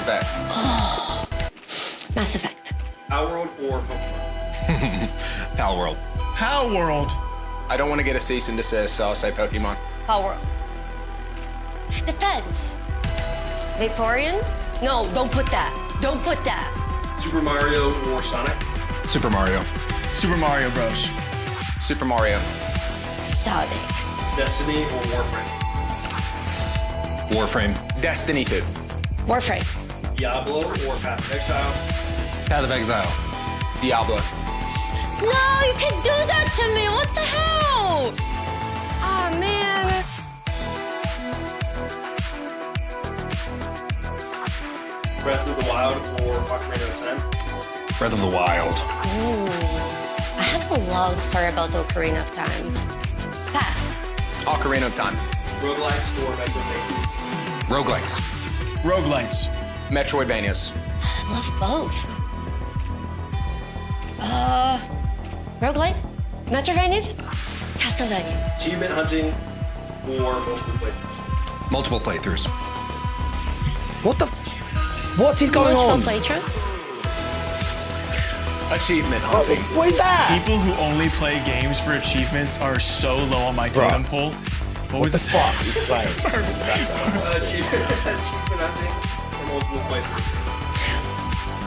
Effect. Oh, Mass Effect. Our World or Pokemon? Pal World. Pal World. I don't want to get a cease and desist, so I'll say Pokemon. Power. The Feds. Vaporeon? No, don't put that. Don't put that. Super Mario or Sonic? Super Mario. Super Mario Bros. Super Mario. Sonic. Destiny or Warframe? Warframe. Destiny 2. Warframe. Diablo or Path of Exile? Path of Exile. Diablo. No, you can't do that to me. What the hell? Oh, man. Breath of the Wild or Ocarina of Time? Breath of the Wild. Ooh. I have a long story about Ocarina of Time. Pass. Ocarina of Time. Roguelikes or Metroidvania? Roguelikes. Roguelites. Metroidvanias. I love both. Roguelite? Metroidvanias? Castlevania. Achievement hunting or multiple playthroughs? Multiple playthroughs. What the? What is going on? Multiple playthroughs? Achievement hunting. What is that? People who only play games for achievements are so low on my totem pole. What was the this? fuck? He's playing. Achievement hunting or multiple playthroughs?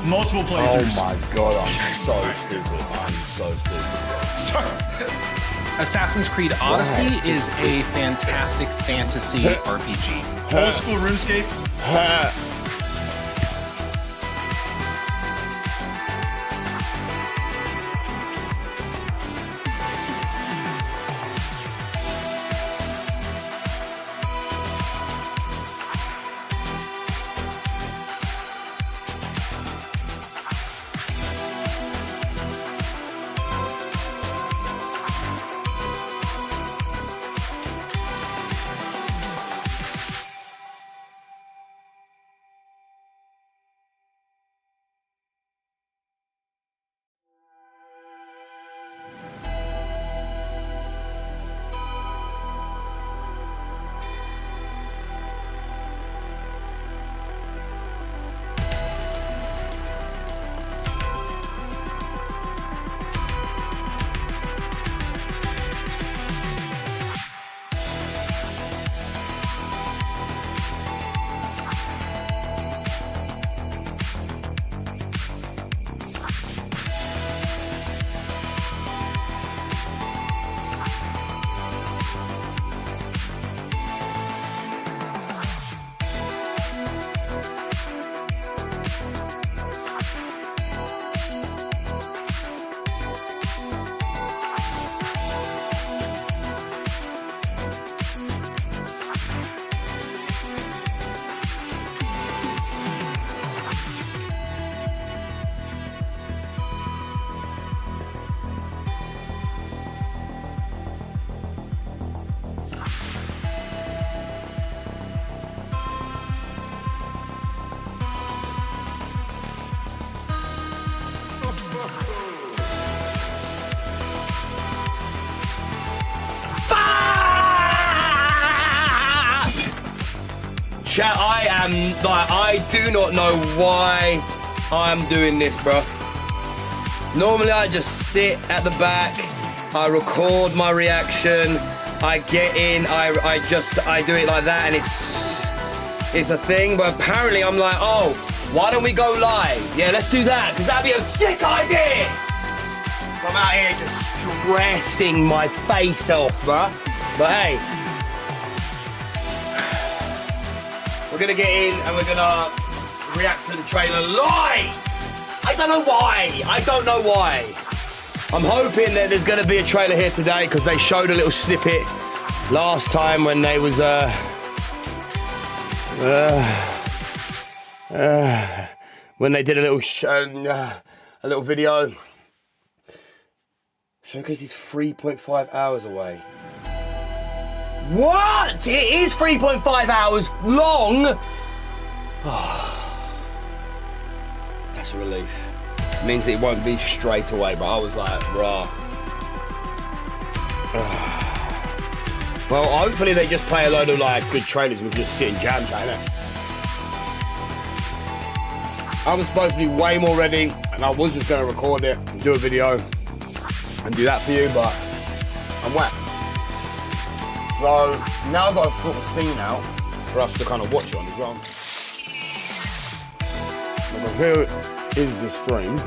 Multiple playthroughs. Oh my god, I'm so stupid. I'm so stupid. Sorry. Assassin's Creed Odyssey is a fantastic fantasy RPG. Old school RuneScape. Chat, I do not know why I'm doing this, bro. Normally I just sit at the back, I record my reaction, I get in, I do it like that, and it's a thing. But apparently I'm like, oh, why don't we go live? Yeah, let's do that, because that'd be a sick idea. I'm out here just stressing my face off, bruh. But hey, we're gonna get in and we're gonna react to the trailer live. I don't know why. I don't know why. I'm hoping that there's gonna be a trailer here today because they showed a little snippet last time when they was when they did a little video. Showcase is 3.5 hours away. What? It is 3.5 hours long? Oh, that's a relief. It means it won't be straight away, but I was like, rah. Well, hopefully they just play a load of like good trailers and we can just sit and jam chat, innit? I was supposed to be way more ready, and I was just going to record it and do a video and do that for you, but I'm wet. So now I've got a sort of scene out for us to kind of watch it on as well. So here is the stream.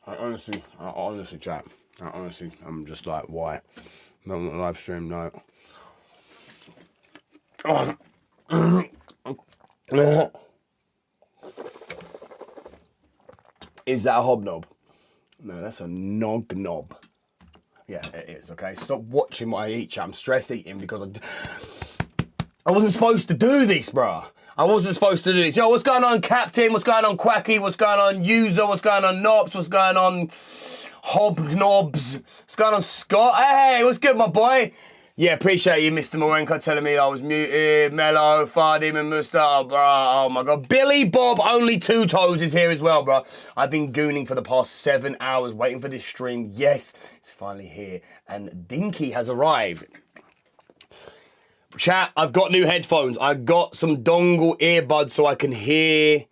I honestly, chat. I'm just like, why? Not on the live stream, no. Is that a hobnob? No, that's a nog knob. Yeah, it is, okay? Stop watching what I eat, chat. I'm stress eating because I wasn't supposed to do this, bruh. I wasn't supposed to do this. Yo, what's going on, Captain? What's going on, Quacky? What's going on, User? What's going on, Knobs? What's going on, Hobnobs? What's going on, Scott? Hey, what's good, my boy? Yeah, appreciate you, Mr. Morenko, telling me I was muted. Mellow, Fardim, and Musta. Oh my God. Billy Bob, only 2 toes is here as well, bro. I've been gooning for the past 7 hours waiting for this stream. Yes, it's finally here. And Dinky has arrived. Chat, I've got new headphones. I got some dongle earbuds so I can hear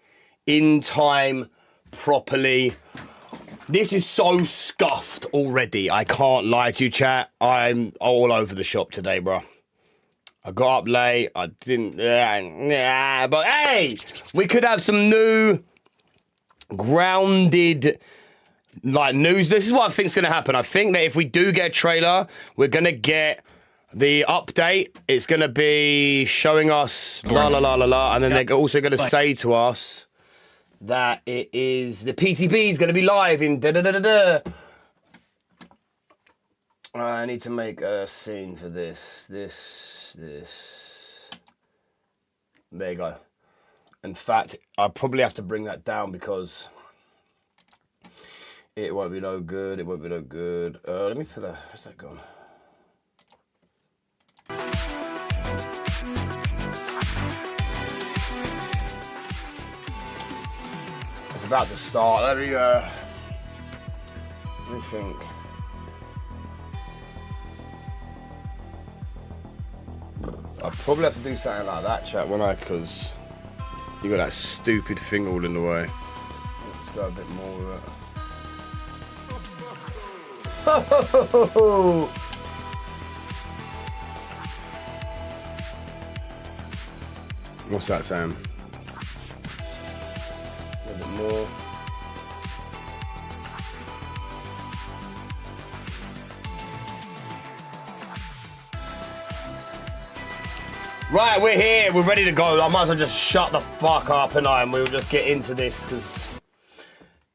in time properly. This is so scuffed already. I can't lie to you, chat. I'm all over the shop today, bro. I got up late. I didn't... but hey, we could have some new grounded like news. This is what I think is going to happen. I think that if we do get a trailer, we're going to get... the update, it's going to be showing us la la la la la, and then they're also going to say to us that it is the PTB is going to be live in da da da da da. I need to make a scene for this. There you go. In fact, I probably have to bring that down because it won't be no good. It won't be no good. Let me put that. Where's that gone? It's about to start. Let me think. I'll probably have to do something like that, chat, won't I? Because you got that stupid thing all in the way. Let's go a bit more with it. What's that, Sam? A little bit more. Right, we're here. We're ready to go. I might as well just shut the fuck up and we'll just get into this because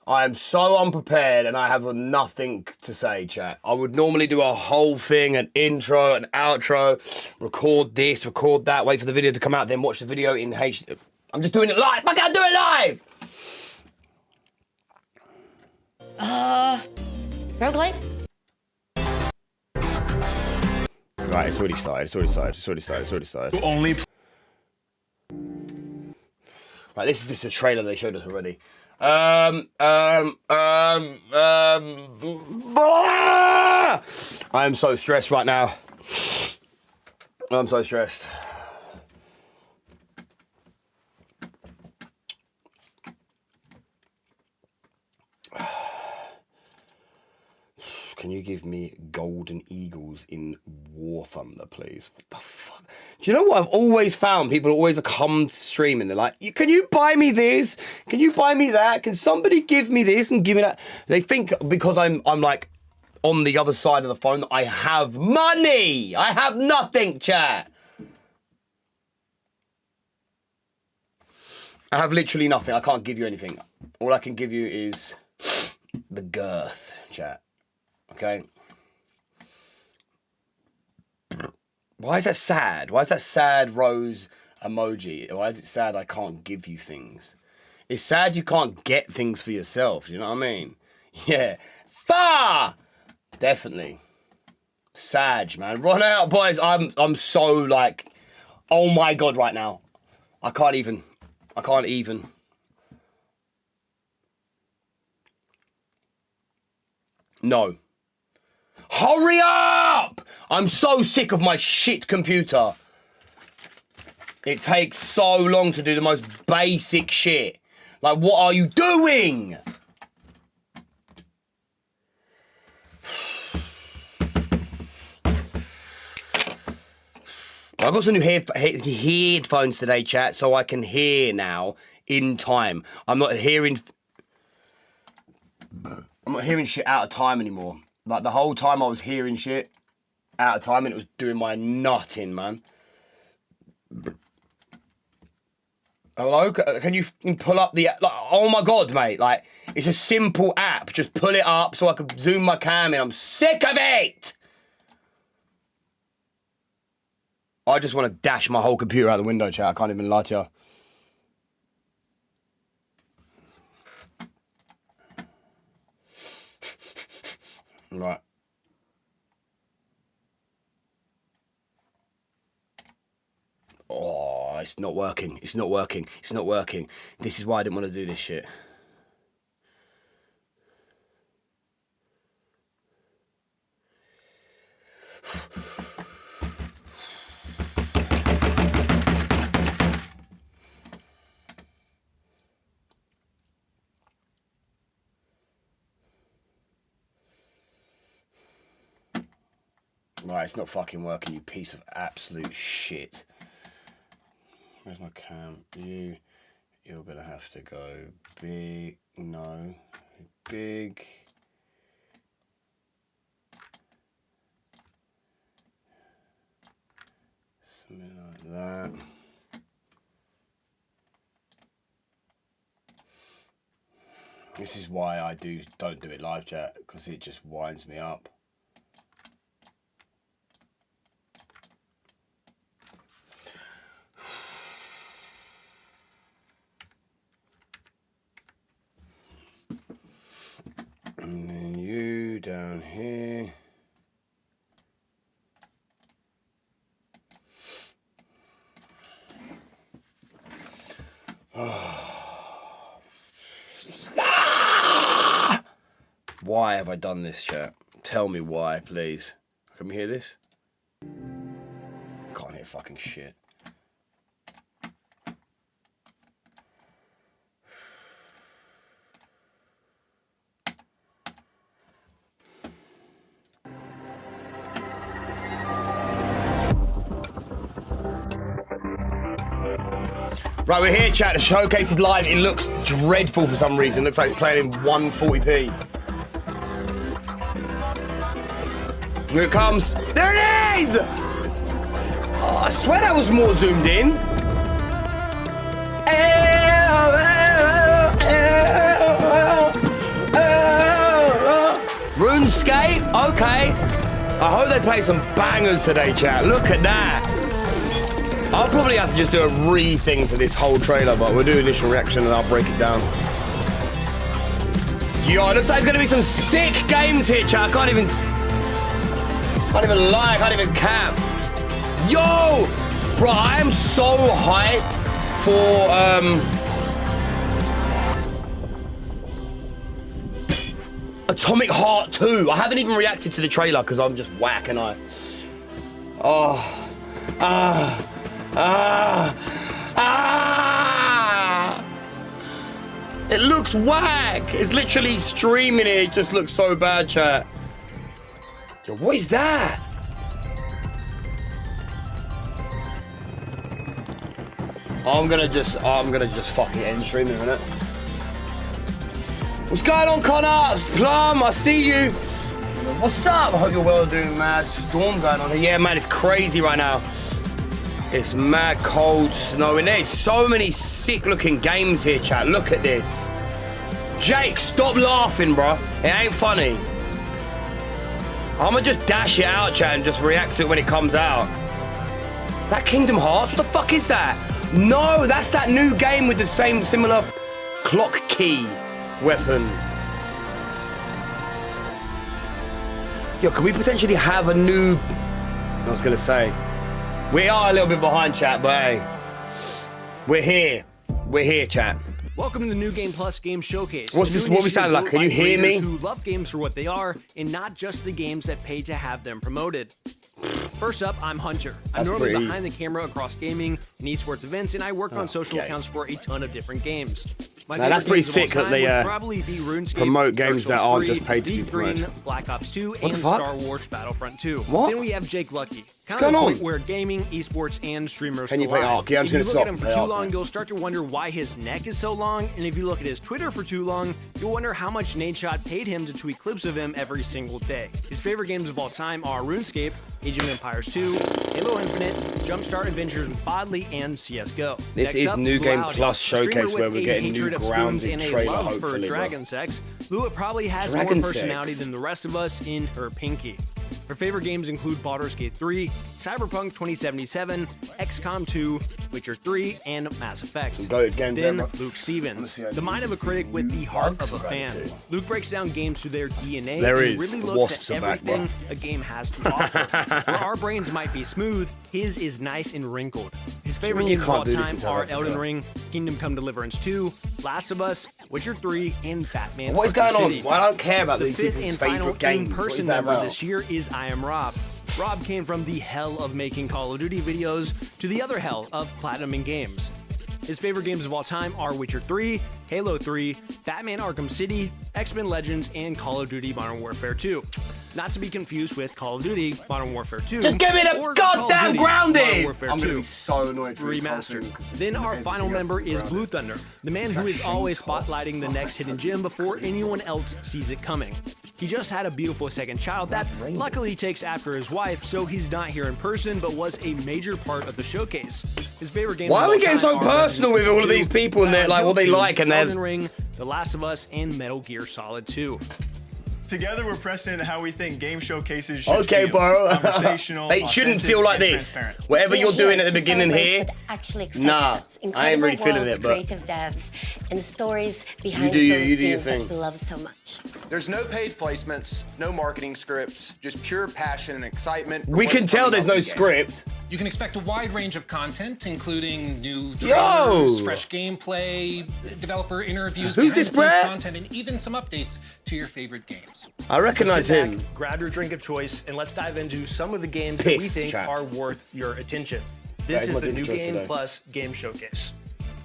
I am so unprepared and I have nothing to say, chat. I would normally do a whole thing, an intro, an outro, record this, record that, wait for the video to come out, then watch the video in HD. I'm just doing it live. I can't do it live! Roguelike? Right, it's already started. Only. Right, this is just a trailer they showed us already. I am so stressed right now. I'm so stressed. Can you give me golden eagles in War Thunder, please? What the fuck? Do you know what I've always found? People always come to stream and they're like, can you buy me this? Can you buy me that? Can somebody give me this and give me that? They think because I'm like on the other side of the phone that I have money. I have nothing, chat. I have literally nothing. I can't give you anything. All I can give you is the girth, chat. Okay. Why is that sad? Why is that sad rose emoji? Why is it sad I can't give you things? It's sad you can't get things for yourself. You know what I mean? Yeah. Far! Definitely. Sag, man. Run out, boys. I'm so like, oh my God right now. I can't even. No. Hurry up! I'm so sick of my shit computer. It takes so long to do the most basic shit. Like, what are you doing? I got some new headphones today, chat, so I can hear now in time. I'm not hearing shit out of time anymore. Like, the whole time I was hearing shit out of time and it was doing my nut in, man. Hello? Can you pull up the... Like, oh, my God, mate. Like, it's a simple app. Just pull it up so I can zoom my cam in. I'm sick of it! I just want to dash my whole computer out the window, chat. I can't even lie to you. Right. Oh, it's not working. It's not working. It's not working. This is why I didn't want to do this shit. Right, it's not fucking working, you piece of absolute shit. Where's my cam? You're gonna have to go big, no, big. Something like that. This is why I don't do it live, chat, because it just winds me up. And then you down here. Why have I done this, chat? Tell me why, please. Can we hear this? Can't hear fucking shit. Right, we're here, chat. The showcase is live. It looks dreadful for some reason. It looks like it's playing in 140p. Here it comes. There it is! Oh, I swear that was more zoomed in. RuneScape? Okay. I hope they play some bangers today, chat. Look at that. I'll probably have to just do a re-thing to this whole trailer, but we'll do initial reaction and I'll break it down. Yo, it looks like there's gonna be some sick games here, chat. I can't even lie, I can't even cap. Yo! Bro, I am so hyped for, Atomic Heart 2. I haven't even reacted to the trailer because I'm just whack and I... It looks whack. It's literally streaming it. It just looks so bad, chat. Yo, what is that? I'm gonna just fucking end stream in a minute. What's going on, Connor? Plum, I see you. What's up? I hope you're well doing, man. Storm going on here. Yeah, man, it's crazy right now. It's mad cold, snowing. There's so many sick-looking games here, chat. Look at this. Jake, stop laughing, bro. It ain't funny. I'ma just dash it out, chat, and just react to it when it comes out. Is that Kingdom Hearts? What the fuck is that? No, that's that new game with the same similar clock key weapon. Yo, can we potentially have a new... I was gonna say... We are a little bit behind, chat, but hey, we're here. We're here, chat. Welcome to the New Game Plus Game Showcase. What's this? What we sound like? Can you hear me? Who love games for what they are, and not just the games that pay to have them promoted. First up, I'm Hunter. I'm normally behind the camera across gaming and esports events, and I work on social accounts for a ton of different games. Now, that's pretty sick that they promote games that aren't just paid to be promoted. Black Ops 2, and Star Wars Battlefront 2. What? Then we have Jake Lucky. What's going on? Where gaming, esports, and streamers Can you play Ark? Yeah, I'm if you just look gonna at him stop. for too long, you'll start to wonder why his neck is so long, and if you look at his Twitter for too long, you'll wonder how much Nadeshot paid him to tweet clips of him every single day. His favorite games of all time are RuneScape, Age of Empires 2, Halo Infinite, Jumpstart Adventures with Bodley, and CSGO. This is New Game Plus Showcase where we're getting new grounded trailer, love for hopefully. dragon sex, Lua probably has more personality than the rest of us in her pinky. Her favorite games include Baldur's Gate 3, Cyberpunk 2077, XCOM 2, Witcher 3, and Mass Effect. Then Luke Stevens, the mind of a critic with the heart of a fan. Luke breaks down games through their DNA and really looks at everything a game has to offer. Where our brains might be smooth, his is nice and wrinkled. His favorite games of all time are Elden Ring, Kingdom Come Deliverance 2, Last of Us, Witcher 3, and Batman. What is going on? Well, I don't care about the fifth and final in-person member this year is I Am Rob. Rob came from the hell of making Call of Duty videos to the other hell of platinuming games. His favorite games of all time are Witcher 3, Halo 3, Batman Arkham City, X-Men Legends, and Call of Duty Modern Warfare 2. Not to be confused with Call of Duty Modern Warfare 2. Just give me the goddamn grounded! I'm gonna be so annoyed for Remastered. Then our final member is Blue Thunder, the man who is always spotlighting the next hidden gem before anyone else sees it coming. He just had a beautiful second child that luckily takes after his wife, so he's not here in person, but was a major part of the showcase. His favorite games. Why are we getting so personal with all of these people and they're like what they like and then Elden Ring, The Last of Us, and Metal Gear Solid 2. Together, we're pressing how we think game showcases should okay, feel. bro. Conversational, they shouldn't feel like this. Whatever you're doing at the beginning here, nah, I ain't really feeling it, but creative devs and stories behind those games that we love so much. There's no paid placements, no marketing scripts, just pure passion and excitement. We can tell there's no script. You can expect a wide range of content, including new trailers, fresh gameplay, developer interviews, behind-the-scenes content, and even some updates to your favorite games. I recognize him. Grab your drink of choice, and let's dive into some of the games that we think are worth your attention. This is the New Game Plus Game Showcase.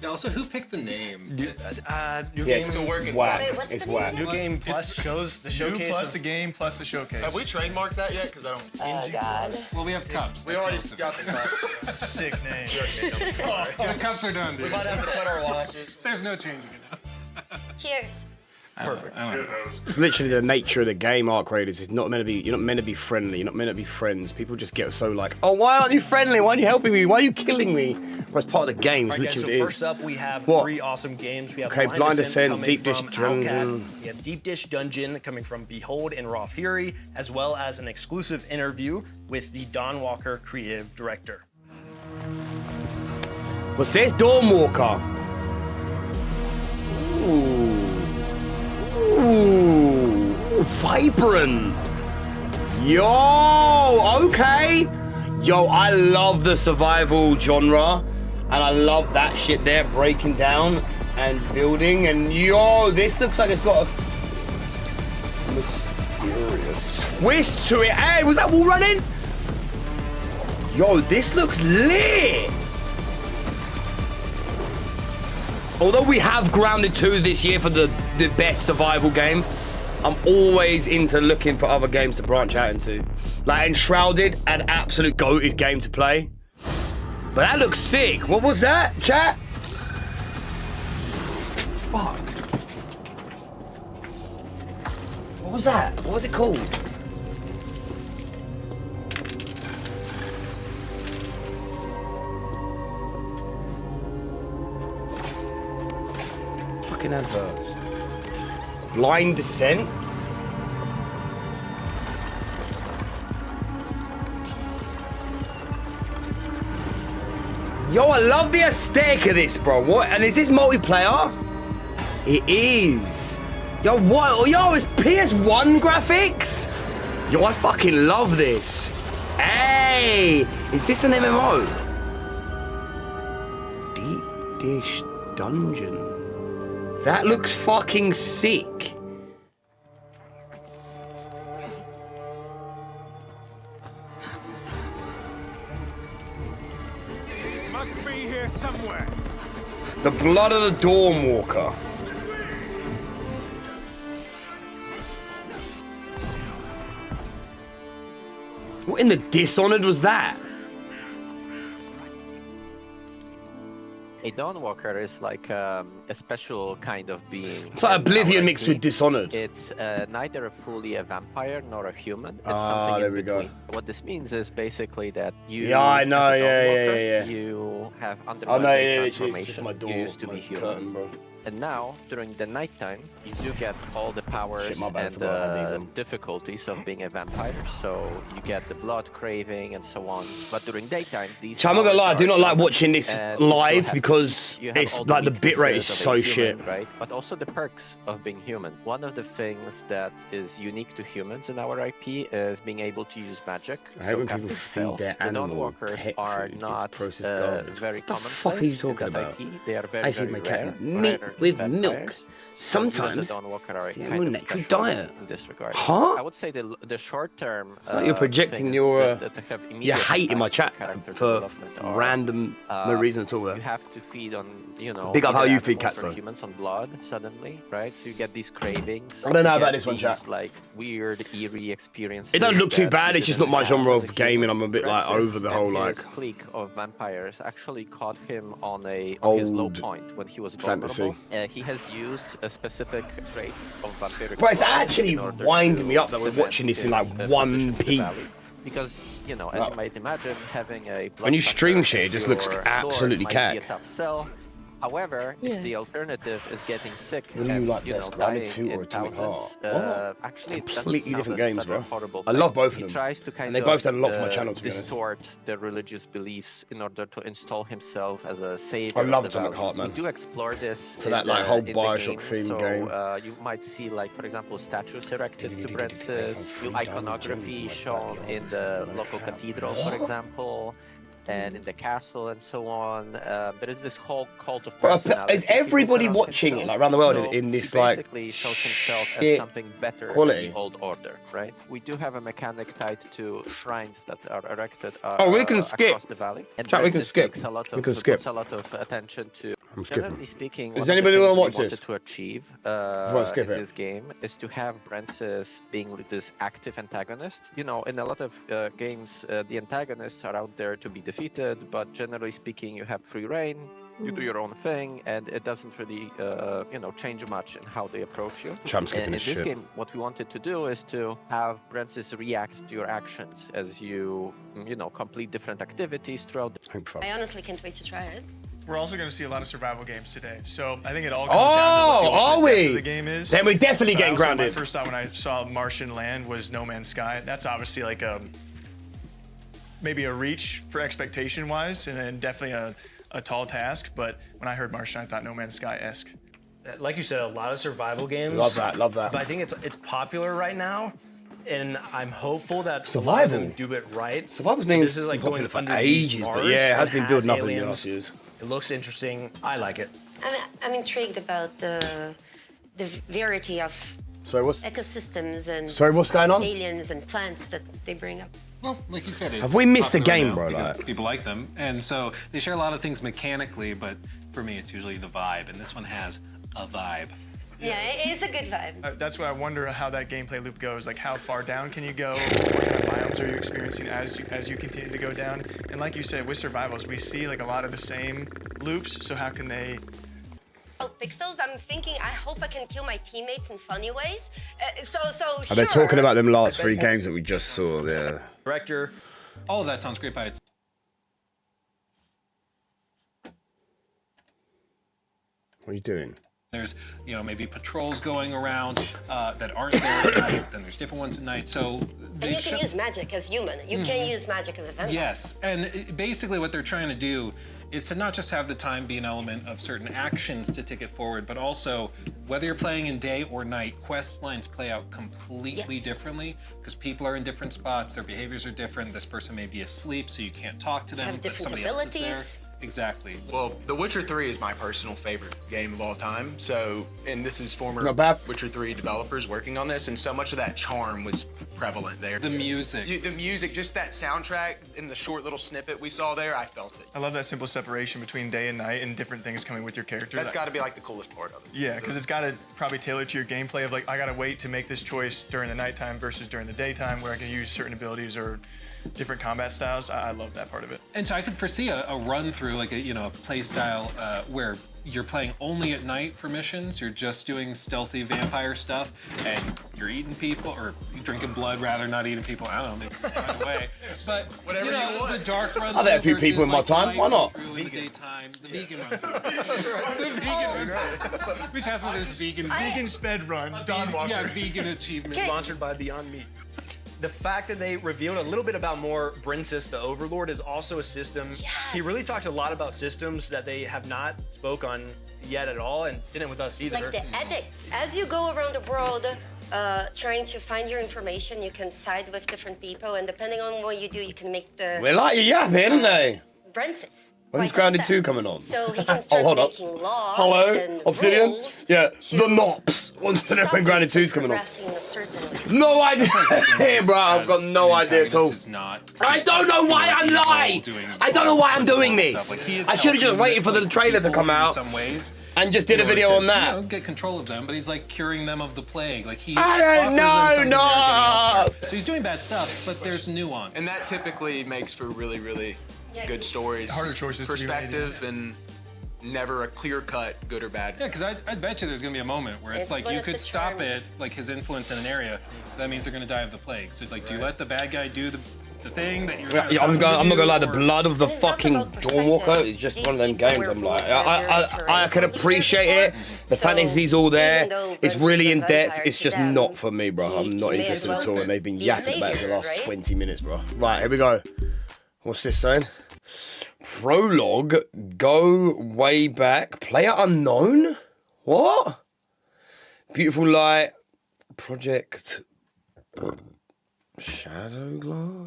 Also, who picked the name? New Game still working. Whack. Wait, what's it's the whack. New Game Plus shows the showcase. New plus the game plus the showcase. Have we trademarked that yet? Because I don't. Oh, God. Well, we have cups. We already got the cups. Sick name. The cups are done, dude. We might have to cut our losses. There's no changing it now. Cheers. Perfect. It's literally the nature of the game, Arc Raiders. It's not meant to be. You're not meant to be friendly. You're not meant to be friends. People just get so like, oh, why aren't you friendly? Why aren't you helping me? Why are you killing me? Well, it's part of the game. It's literally so first up, we have three awesome games. We have Blind Descent, Deep Dish Dungeon. We have Deep Dish Dungeon coming from Behold and Raw Fury, as well as an exclusive interview with the Don Walker creative director. What's this? Dawnwalker. Ooh, vibrant. Yo, okay. Yo, I love the survival genre, and I love that shit there, breaking down and building. And yo, this looks like it's got a mysterious twist to it. Hey, was that wall running? Yo, this looks lit. Although we have Grounded 2 this year for the best survival game, I'm always into looking for other games to branch out into. Like Enshrouded, an absolute goated game to play. But that looks sick. What was that, chat? Fuck. What was that? What was it called? Fucking adverts. Blind Descent. Yo, I love the aesthetic of this, bro. What? And is this multiplayer? It is. Yo, what? Yo, it's PS1 graphics? Yo, I fucking love this. Hey, is this an MMO? Deep Dish Dungeon. That looks fucking sick. must be here somewhere. The blood of the Dawnwalker. What in the Dishonored was that? A Dawnwalker is like a special kind of being. It's like Oblivion mixed with Dishonored. It's neither fully a vampire nor a human. It's something there in we between. go. What this means is basically that you, Yeah, I know, as a Dawnwalker, yeah. you have Oh undergone no, a yeah, it's transformation. just my door, You used to my be human. curtain, bro. And now, during the nighttime, you do get all the powers Shit, my bad, and forgot I had these the on. difficulties of being a vampire. So you get the blood craving and so on. But during daytime, these So I'm not gonna lie, I powers do are not like dormant, watching this and you still live have because you have it's all like the weaknesses bitrate is of a so human, shit. right? But also the perks of being human. One of the things that is unique to humans in our IP is being able to use magic. I hate when casting people feed spells. their The animal Dawnwalkers pet are food. It's not processed garbage. very What the commonplace fuck are you in talking that about? IP. They are very, I feed very my rare, cat meat rarer with than milk. vampires. Sometimes So you as a Dawnwalker are it's the kind animal of natural special diet. in this regard. Huh? I would say the short term. It's like you're projecting things your that have you're immediate hating my impact chat on character for development are, random no reason at all. You There. have to feed on, you know, Big up how either you feed animals cats, or though. humans on blood suddenly, right? So you get these cravings. I don't know you about get this one, these, chat. Like weird, eerie experiences. It don't look too that bad. you It's just not didn't my have genre as a of gaming. I'm a bit like Francis over the whole and his like clique of vampires actually caught him on his low old point when he was fantasy. vulnerable. He has used a specific traits of vampiric. Bro, it's blood actually in order winding to me up that we're cement watching this in his, like position one in the peak. valley. Because, you know, as you might imagine, having a When you bloodsucker stream shit, it as just looks your absolutely lord might be a cack. tough sell. However, if the alternative is getting sick What do you and like you know best, Grounded dying 2 or in Atomic thousands, Heart? actually it doesn't Completely sound different as games, such bro. a horrible I thing. love both of He them. tries to kind And they of, both done a lot for my channel, to be honest. distort their religious beliefs in order to install himself as a savior. I love of the Atomic valley. Heart, man. We do explore this For that, like, whole in the Bioshock game, themed so, game. you might see, like, for example, statues erected to Francis, iconography shown in the local cathedral, for example, and in the castle and so on. There is this whole cult of personality. Is everybody People watching it himself. like around the world So in this he like basically shows himself as shit something better quality? than the old order, right? We do have a mechanic tied to shrines that are erected we can skip. across the valley. And Chat, we can Francis skip. takes a lot We of, can skip. puts a lot of attention to. I'm skipping. Generally speaking, Does one of the anybody things wanna we watch wanted this? to achieve Before I skip in it. this game is to have Francis being this active antagonist. You know, in a lot of games, the antagonists are out there to be defeated, but generally speaking, you have free reign. You do your own thing, and it doesn't really, you know, change much in how they approach you. I'm skipping And in this this shit. game, what we wanted to do is to have Francis react to your actions as you know, complete different activities throughout the I honestly can't wait to try it. We're also going to see a lot of survival games today, so I think it all Oh, comes down to what are the depth we? of the game is. Then we're definitely But getting also, grounded. My first thought when I saw Martian land was No Man's Sky. That's obviously like maybe a reach for expectation-wise, and definitely a tall task. But when I heard Martian, I thought No Man's Sky-esque. Like you said, a lot of survival games. Love that, love that. But I think it's popular right now, and I'm hopeful that a lot Survival. of them do it right. Survival's been This is like popular going for underneath ages, but Mars. yeah, it has been building up in the aliens. last years. It looks interesting. I like it. I'm intrigued about the variety of Sorry, what's ecosystems and what's going on? aliens and plants that they bring up. Well, like you said, it's Have we missed a popular game, now bro, because like? people like them, and so they share a lot of things mechanically. But for me, it's usually the vibe, and this one has a vibe. Yeah, it's a good vibe. That's why I wonder how that gameplay loop goes. Like, how far down can you go? What kind of biomes are you experiencing as you continue to go down? And like you said, with survivals, we see like a lot of the same loops. So how can they? Oh, Pixels, I'm thinking, I hope I can kill my teammates in funny ways. So Are they talking about them last 3 games that we just saw there? Director. All of that sounds great by itself. What are you doing? There's, you know, maybe patrols going around that aren't there at night. Then there's different ones at night. So And you can use magic as human. You can use magic as a vampire. Yes, and basically what they're trying to do is to not just have the time be an element of certain actions to take it forward, but also whether you're playing in day or night, quest lines play out completely differently because people are in different spots, their behaviors are different. This person may be asleep, so you can't talk to them. Have but different somebody else is abilities. there. Exactly. Well, The Witcher 3 is my personal favorite game of all time. So, and this is former Not bad. Witcher 3 developers working on this, and so much of that charm was prevalent there. The music. The music, just that soundtrack and the short little snippet we saw there, I felt it. I love that simple separation between day and night and different things coming with your character. That's got to be like the coolest part of it. Yeah, because it's got to probably tailor to your gameplay of like, I got to wait to make this choice during the nighttime versus during the daytime where I can use certain abilities or different combat styles. I love that part of it. And so I could foresee a run through, like a play style where you're playing only at night for missions. You're just doing stealthy vampire stuff, and you're eating people or drinking blood rather, not eating people. I don't know, maybe find a way. But whatever you want. The dark run. I've had a few people in my time. Why not? In the daytime, the vegan run. The vegan run. Which has one of those vegan sped run. Don Walker. Yeah, vegan achievement. Sponsored by Beyond Meat. The fact that they revealed a little bit about more Brensis the Overlord is also a system. Yes. He really talked a lot about systems that they have not spoke on yet at all, and didn't with us either. Like the edicts. As you go around the world trying to find your information, you can side with different people, and depending on what you do, you can make the They like your yapping, don't they? Brensis. When's quite Grounded upset. 2 coming on? So he can start hold up. making laws Hello, and Obsidian? rules Yeah, to the Nops. When's when Grounded 2's coming on? progressing in a certain way. No idea, bro. I've got no idea at all. I don't know why I'm lying. I don't know why I'm doing this. I should have just waited for the trailer to come out and just did a video on that. Get control of them, but he's like curing them of the plague. Like he I don't offers them something know, they're no. getting elsewhere. So he's doing bad stuff, but there's nuance. And that typically makes for really, really good stories. Harder choices to be made, perspective and never a clear-cut good or bad. Yeah, because I bet you there's gonna be a moment where it's like one you of could the stop it, charms. like his influence in an area. That means they're gonna die of the plague. So it's like, do you let the bad guy do the thing that you're trying to Yeah, stop I'm him to not do, gonna lie, the or- blood of the And it's also fucking about Dawnwalker perspective. is just These one of them people games. were I'm like, born very I can appreciate it. The So, fantasy's all there. even though It's Brensis really is a in depth. vampire It's to just them, not for me, bro. I'm he not may as interested well at all. And they've been be a yapping about it for the last savior, right? 20 minutes, bro. Right, here we go. What's this saying? Prologue, go way back. Player unknown? What? Beautiful light. Project Shadow Glass.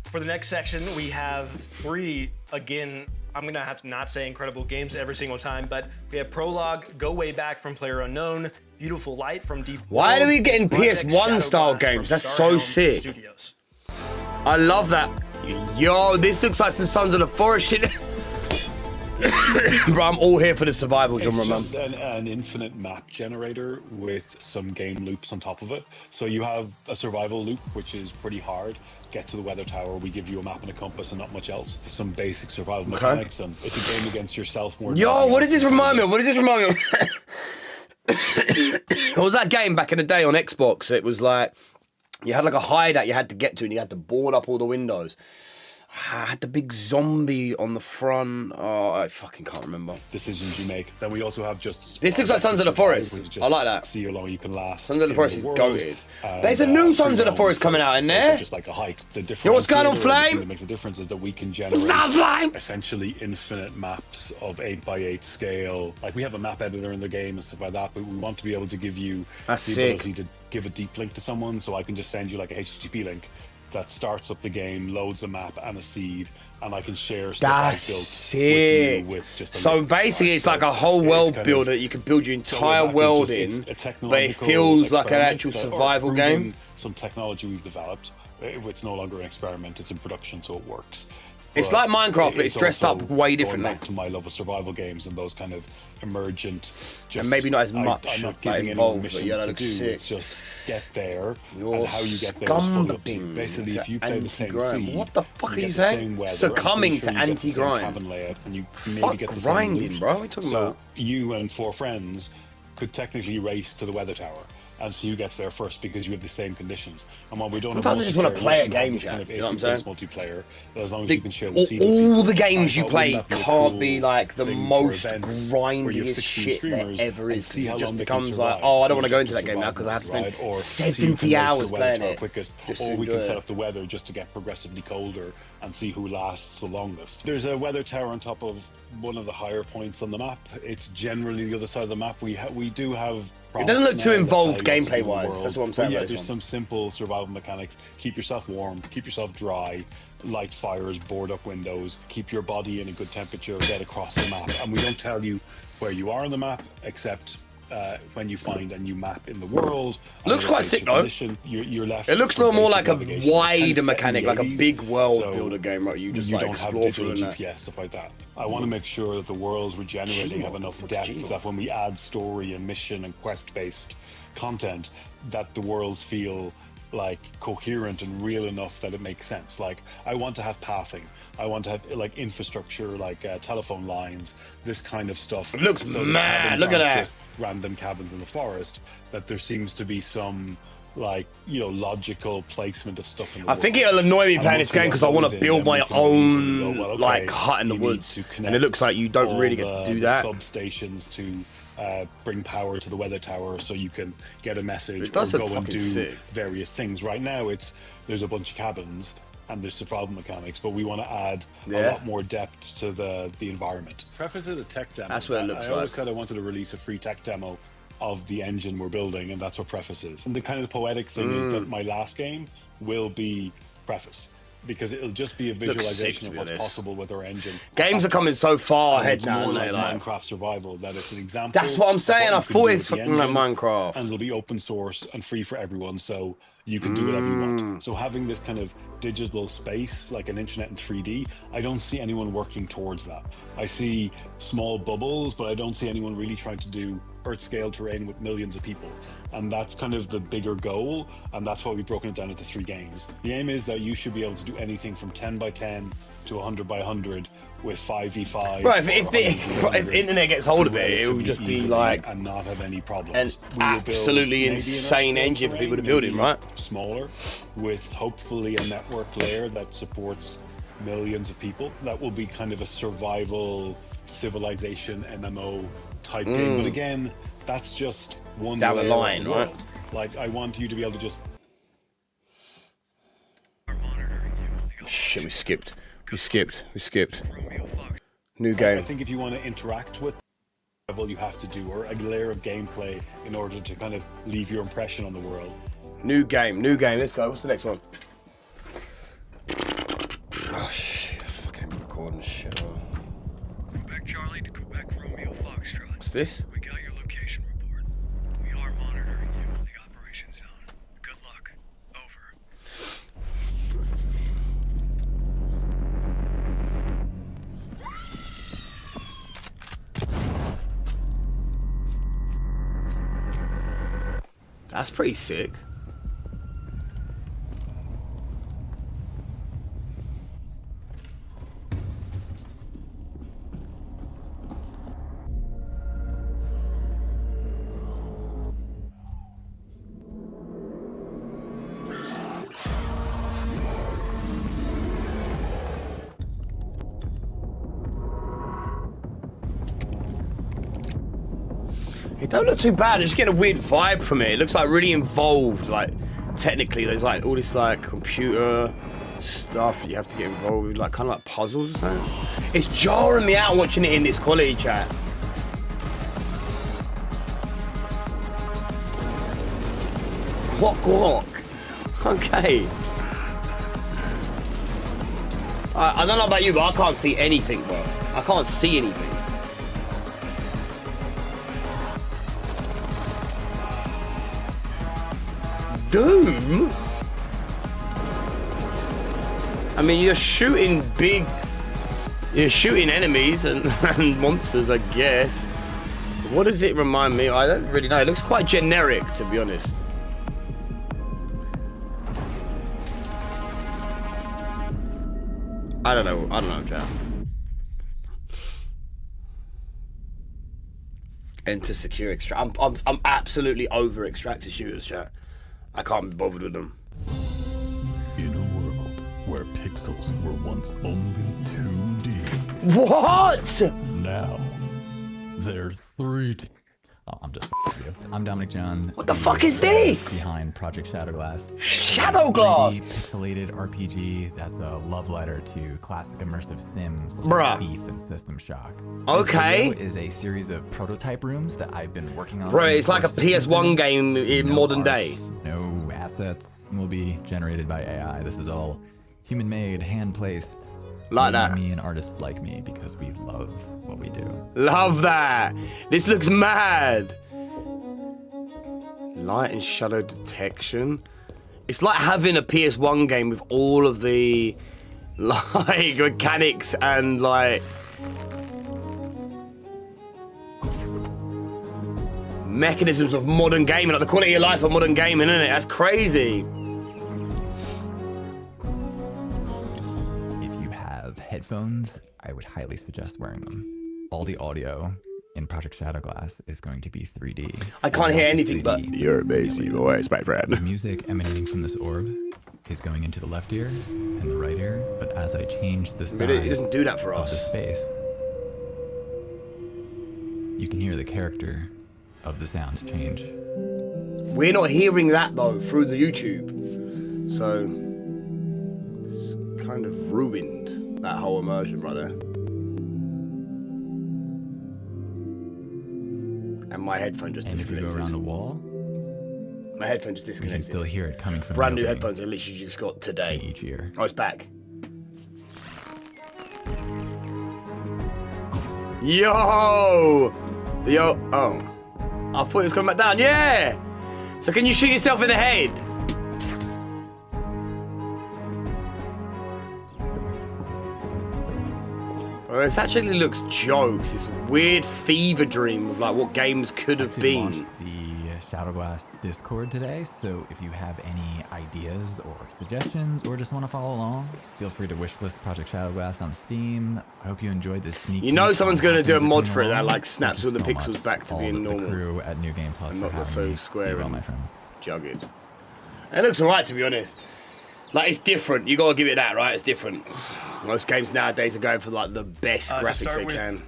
For the next section, we have 3, again, I'm gonna have to not say incredible games every single time, but we have Prologue, Go Way Back from Player Unknown, Beautiful Light from Deep Why are Worlds, we getting Project PS1 Shadow style Glass from games? That's so Starhelm sick. Studios. I love that. Yo, this looks like some Sons of the Forest shit. Bro, I'm all here for the survival genre, man. It's just an infinite map generator with some game loops on top of it. So you have a survival loop, which is pretty hard. Get to the weather tower, we give you a map and a compass and not much else. Some basic survival mechanics, and it's a game against yourself more than Yo, anything what does else. this remind me of? What does this remind me of? What was that game back in the day on Xbox? It was like, you had like a hideout you had to get to and you had to board up all the windows. I had the big zombie on the front. Oh, I fucking can't remember. Decisions you make. Then we also have just... This looks like Sons of the Forest. which just I like that. See how long you can last. Sons of the in Forest is world. goated. And, There's a new Sons of the freedom Forest coming out in there. Just like a hike. The Yo, what's going on, differentiator, or the Flame? thing that makes a difference is that we can generate Flame? essentially infinite maps of 8x8 scale. Like we have a map editor in the game and stuff like that, but we want to be able to give you That's the sick. ability to give a deep link to someone. So I can just send you like a HTTP link that starts up the game, loads a map and a seed, and I can share stuff I That's built sick. with you with just a So link. basically, Right, it's so like a whole it's world kind of- builder. You can build your entire back, world it's in, just- it's a but it technological feels like an experiment actual that- or survival proven game. Some technology we've developed. It's no longer an experiment; it's in production, so it works. It's But like Minecraft, but it's dressed also up way going differently. Back to my love of survival games and those kind of emergent, just, And maybe not as much, I'm not like, giving anyone involved, but missions yeah, that to looks do. sick. It's just get there, You're and how you get there is fully up to you. succumbing Basically, if you to play the same anti-grind. seed, What the fuck are get you the saying? same weather, Succumbing I'm pretty to sure you get the same anti-grind. cabin layout, and you maybe Fuck get the same grinding, loot. bro. What are you talking So about? you and 4 friends could technically race to the weather tower and see who gets there first because you have the same conditions. And while we don't Sometimes I have just wanna multiplayer, play a you can have game, this chat, kind of you know what I'm asynchronous multiplayer, as long as you can share the scene with All people. the games I you thought, play wouldn't that be a can't cool be like the thing for most events where you have grindiest 16 shit there streamers ever and is. see Because how it just long they can becomes like, survive. oh, I don't want to You go just into that game now because I have to spend right? Or see who 70 can race hours the weather playing tower it. quickest, Just or we enjoy can set it. up the weather just to get progressively colder and see who lasts the longest. There's a weather tower on top of one of the higher points on the map. It's generally the other side of the map. We do have It doesn't look too now, that's how involved you want to do the gameplay-wise. world. That's what I'm saying But yeah, about this there's one. some simple survival mechanics. Keep yourself warm, keep yourself dry, light fires, board up windows, keep your body in a good temperature, get across the map. And we don't tell you where you are on the map, except when you find a new map in the world. Looks quite sick though. You're left. It looks a little more like a navigation. wider It's kind of mechanic, set in like the a big 80s, world so builder game, right? You just you like don't have explore digital through that. GPS, stuff like that. I want to make sure that the worlds we're generating have enough depth that when we add story and mission and quest-based content, that the worlds feel like coherent and real enough that it makes sense. Like, I want to have pathing, I want to have like infrastructure, like telephone lines, this kind of stuff. It looks so mad. Look at that. just random cabins in the forest, that there seems to be some, like, you know, logical placement of stuff in the I world. think it'll annoy me And playing once this game we because I get want those to in, build then my we can easily own go, well, okay, like hut in the we need woods, to and it looks like you don't all really get to do that. The substations to bring power to the weather tower, so you can get a message It does or look go and fucking do sick. various things. Right now, there's a bunch of cabins and there's survival mechanics, but we want to add a lot more depth to the environment. Preface is a tech demo. That's what it looks I always like. said I wanted to release a free tech demo of the engine we're building, and that's what Preface is. And the kind of poetic thing is that my last game will be Preface, because it'll just be a visualization of what's possible with our engine. Games are coming so far ahead It's now, more aren't like they? Like, Minecraft survival, that it's an example. that's what I'm of saying. you I can thought do it's with the fucking like engine, Minecraft. and it'll be open source and free for everyone, so you can do whatever you want. So having this kind of digital space, like an internet in 3D, I don't see anyone working towards that. I see small bubbles, but I don't see anyone really trying to do Earth-scale terrain with millions of people. And that's kind of the bigger goal, and that's why we've broken it down into 3 games. The aim is that you should be able to do anything from 10 by 10 to 100 by 100 with 5v5. Right, if the internet gets hold of it, it will just be like and not have any problems. an absolutely insane engine for people to build in, right? Smaller, with hopefully a network layer that supports millions of people. That will be kind of a survival civilization MMO type game. But again, that's just one down the layer of line, the right? world. Like, I want you to be able to just. Shit, we skipped. New game. I think if you want to interact with level, you have to do, or a layer of gameplay in order to kind of leave your impression on the world. New game. Let's go. What's the next one? Oh shit, fucking recording shit on. Quebec Charlie to Quebec Romeo Foxtrot. What's this? We got your location report. We are monitoring you in the operation zone. Good luck. Over. That's pretty sick. It don't look too bad. I just get a weird vibe from it. It looks like really involved. Like, technically, there's like all this like computer stuff you have to get involved with, like kind of like puzzles or something. It's jarring me out watching it in this quality, chat. Walk. Okay. I don't know about you, but I can't see anything, bro. I can't see anything. Doom? I mean, you're shooting enemies and monsters, I guess. What does it remind me? I don't really know. It looks quite generic, to be honest. I don't know, Jack. Enter secure extract. I'm absolutely over extractor shooters, chat. I can't be bothered with them. In a world where pixels were once only 2D. What? Now, they're 3D. I'm just with you. I'm Dominic John. What the fuck is this? Behind Project Shadowglass. Shadowglass! 3D pixelated RPG that's a love letter to classic immersive sims like Bruh. Thief and System Shock. Okay. This video is a series of prototype rooms that I've been working on. Bro, since it's like a the first PS1 season. game in No modern art, day. No assets will be generated by AI. This is all human-made, hand-placed. Like made by that. Me and artists like me because we love what we do. Love that. This looks mad. Light and shadow detection. It's like having a PS1 game with all of the like mechanics and like mechanisms of modern gaming, like the quality of life of modern gaming, isn't it? That's crazy. If you have headphones, I would highly suggest wearing them. All the audio in Project Shadowglass is going to be 3D. I can't hear Not just anything 3D, but your amazing voice, my The friend. music emanating from this orb is going into the left ear and the right ear, but as I change the size But it doesn't do that for of the us. space, you can hear the character of the sounds change. We're not hearing that though through the YouTube, so it's kind of ruined that whole immersion right there. And my headphone just And if you go disconnected. around the wall, My headphone just you can disconnected. still hear it coming from Brand the new opening headphones I literally just got today. each ear. Oh, it's back. Yo! Oh. I thought it was coming back down. Yeah! So can you shoot yourself in the head? Bro, it actually looks jokes. It's a weird fever dream of like what games could have Actually been. launched the Shadowglass Discord today, so if you have any ideas or suggestions or just want to follow along, feel free to wishlist Project Shadowglass on Steam. I hope you enjoyed this sneak You know peek someone's on gonna how do a things are mod coming for it that along. like snaps Thank all you the so pixels much, back to all being of normal. The crew at New Game Plus And for not so having me. square Be well, and my friends. Jugged. It looks alright to be honest. Like it's different. You gotta give it that, right? It's different. Most games nowadays are going for like the best To graphics start they with, can.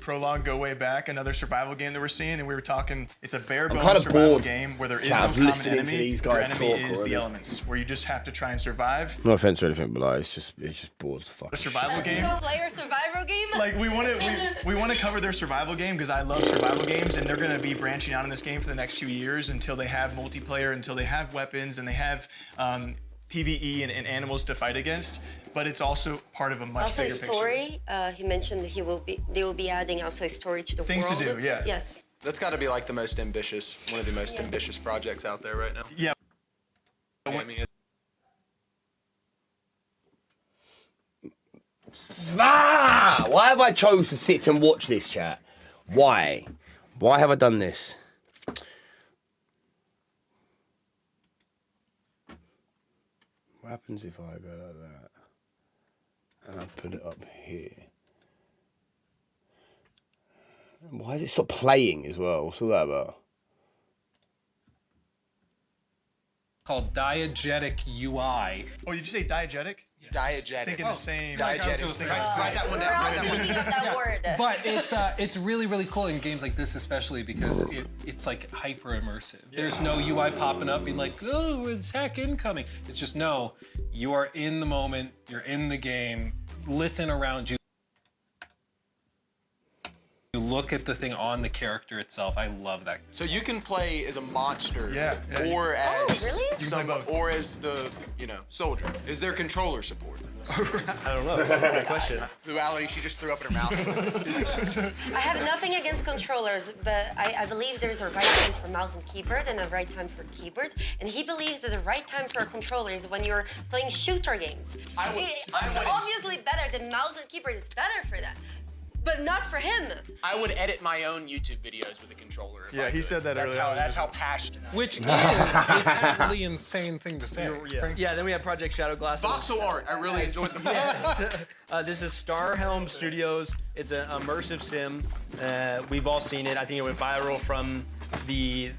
Prologue, Go Way Back, another survival game that we're seeing, and we were talking, it's a bare bones kinda survival bored. game where there is Chat, no I'm common listening to enemy. these Your guys enemy talk is already. the elements, where you just have to try and survive. No offense or anything, but like, it just bores the fuck. A survival game. Player survival game? Like we want to cover their survival game because I love survival games, and they're going to be branching out in this game for the next few years until they have multiplayer, until they have weapons, and they have PvE and animals to fight against. But it's also part of a much Also a bigger picture. story. He mentioned they will be adding also a story to the Things to world. do, yeah. Yes. That's got to be like the most ambitious, one of the most ambitious projects out there right now. Yeah. I mean, Ah! Why have I chose to sit and watch this, chat? Why? Why have I done this? What happens if I go like that? And I put it up here. Why does it stop playing as well? What's all that about? Called Diegetic UI. Oh, did you say diegetic? Diegetic. Thinking the same. Diegetic. Write that one down. Write that one down. That word. But it's really, really cool in games like this especially because it's like hyper immersive. There's no UI popping up being like, oh, attack incoming. It's just, no, you are in the moment, you're in the game, listen around you. You look at the thing on the character itself. I love that. So you can play as a monster, Yeah. or as really? or as the soldier. Is there controller support? I don't know. Good question. Duality, she just threw up in her mouth. I have nothing against controllers, but I believe there's a right time for mouse and keyboard and a right time for keyboards. And he believes that the right time for a controller is when you're playing shooter games. It's obviously better than mouse and keyboard is better for that. But not for him. I would edit my own YouTube videos with a controller. if Yeah, I he could. said that earlier. That's how passionate. Which is a totally insane thing to say. Yeah, then we have Project Shadowglass. Voxel art. I really enjoyed the box. This is Starhelm Studios. It's an immersive sim. We've all seen it. I think it went viral from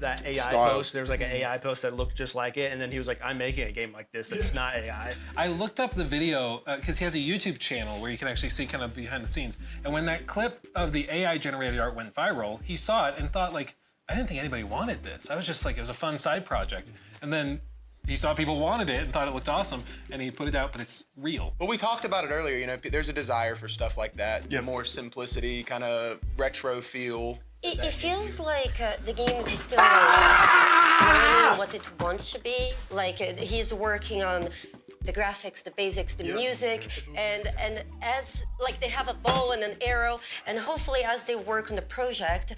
that AI Style. post. There was like an AI post that looked just like it, and then he was like, I'm making a game like this. It's not AI. I looked up the video because he has a YouTube channel where you can actually see kind of behind the scenes. And when that clip of the AI generated art went viral, he saw it and thought like, I didn't think anybody wanted this. I was just like, it was a fun side project. And then he saw people wanted it and thought it looked awesome, and he put it out, but it's real. Well, we talked about it earlier, you know, there's a desire for stuff like that, more simplicity, kind of retro feel. It feels like the game is still learning what it wants to be. Like he's working on the graphics, the basics, the music, and as like they have a bow and an arrow, and hopefully as they work on the project,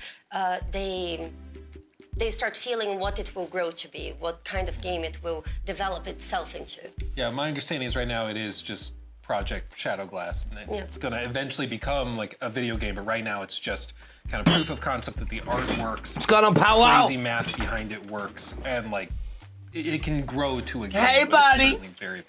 they start feeling what it will grow to be, what kind of game it will develop itself into. Yeah, my understanding is right now it is just Project Shadowglass, and it's going to eventually become like a video game, but right now it's just kind of proof of concept that the art works. It's gonna power out. Crazy math behind it works, and like it can grow to a game. Hey, buddy!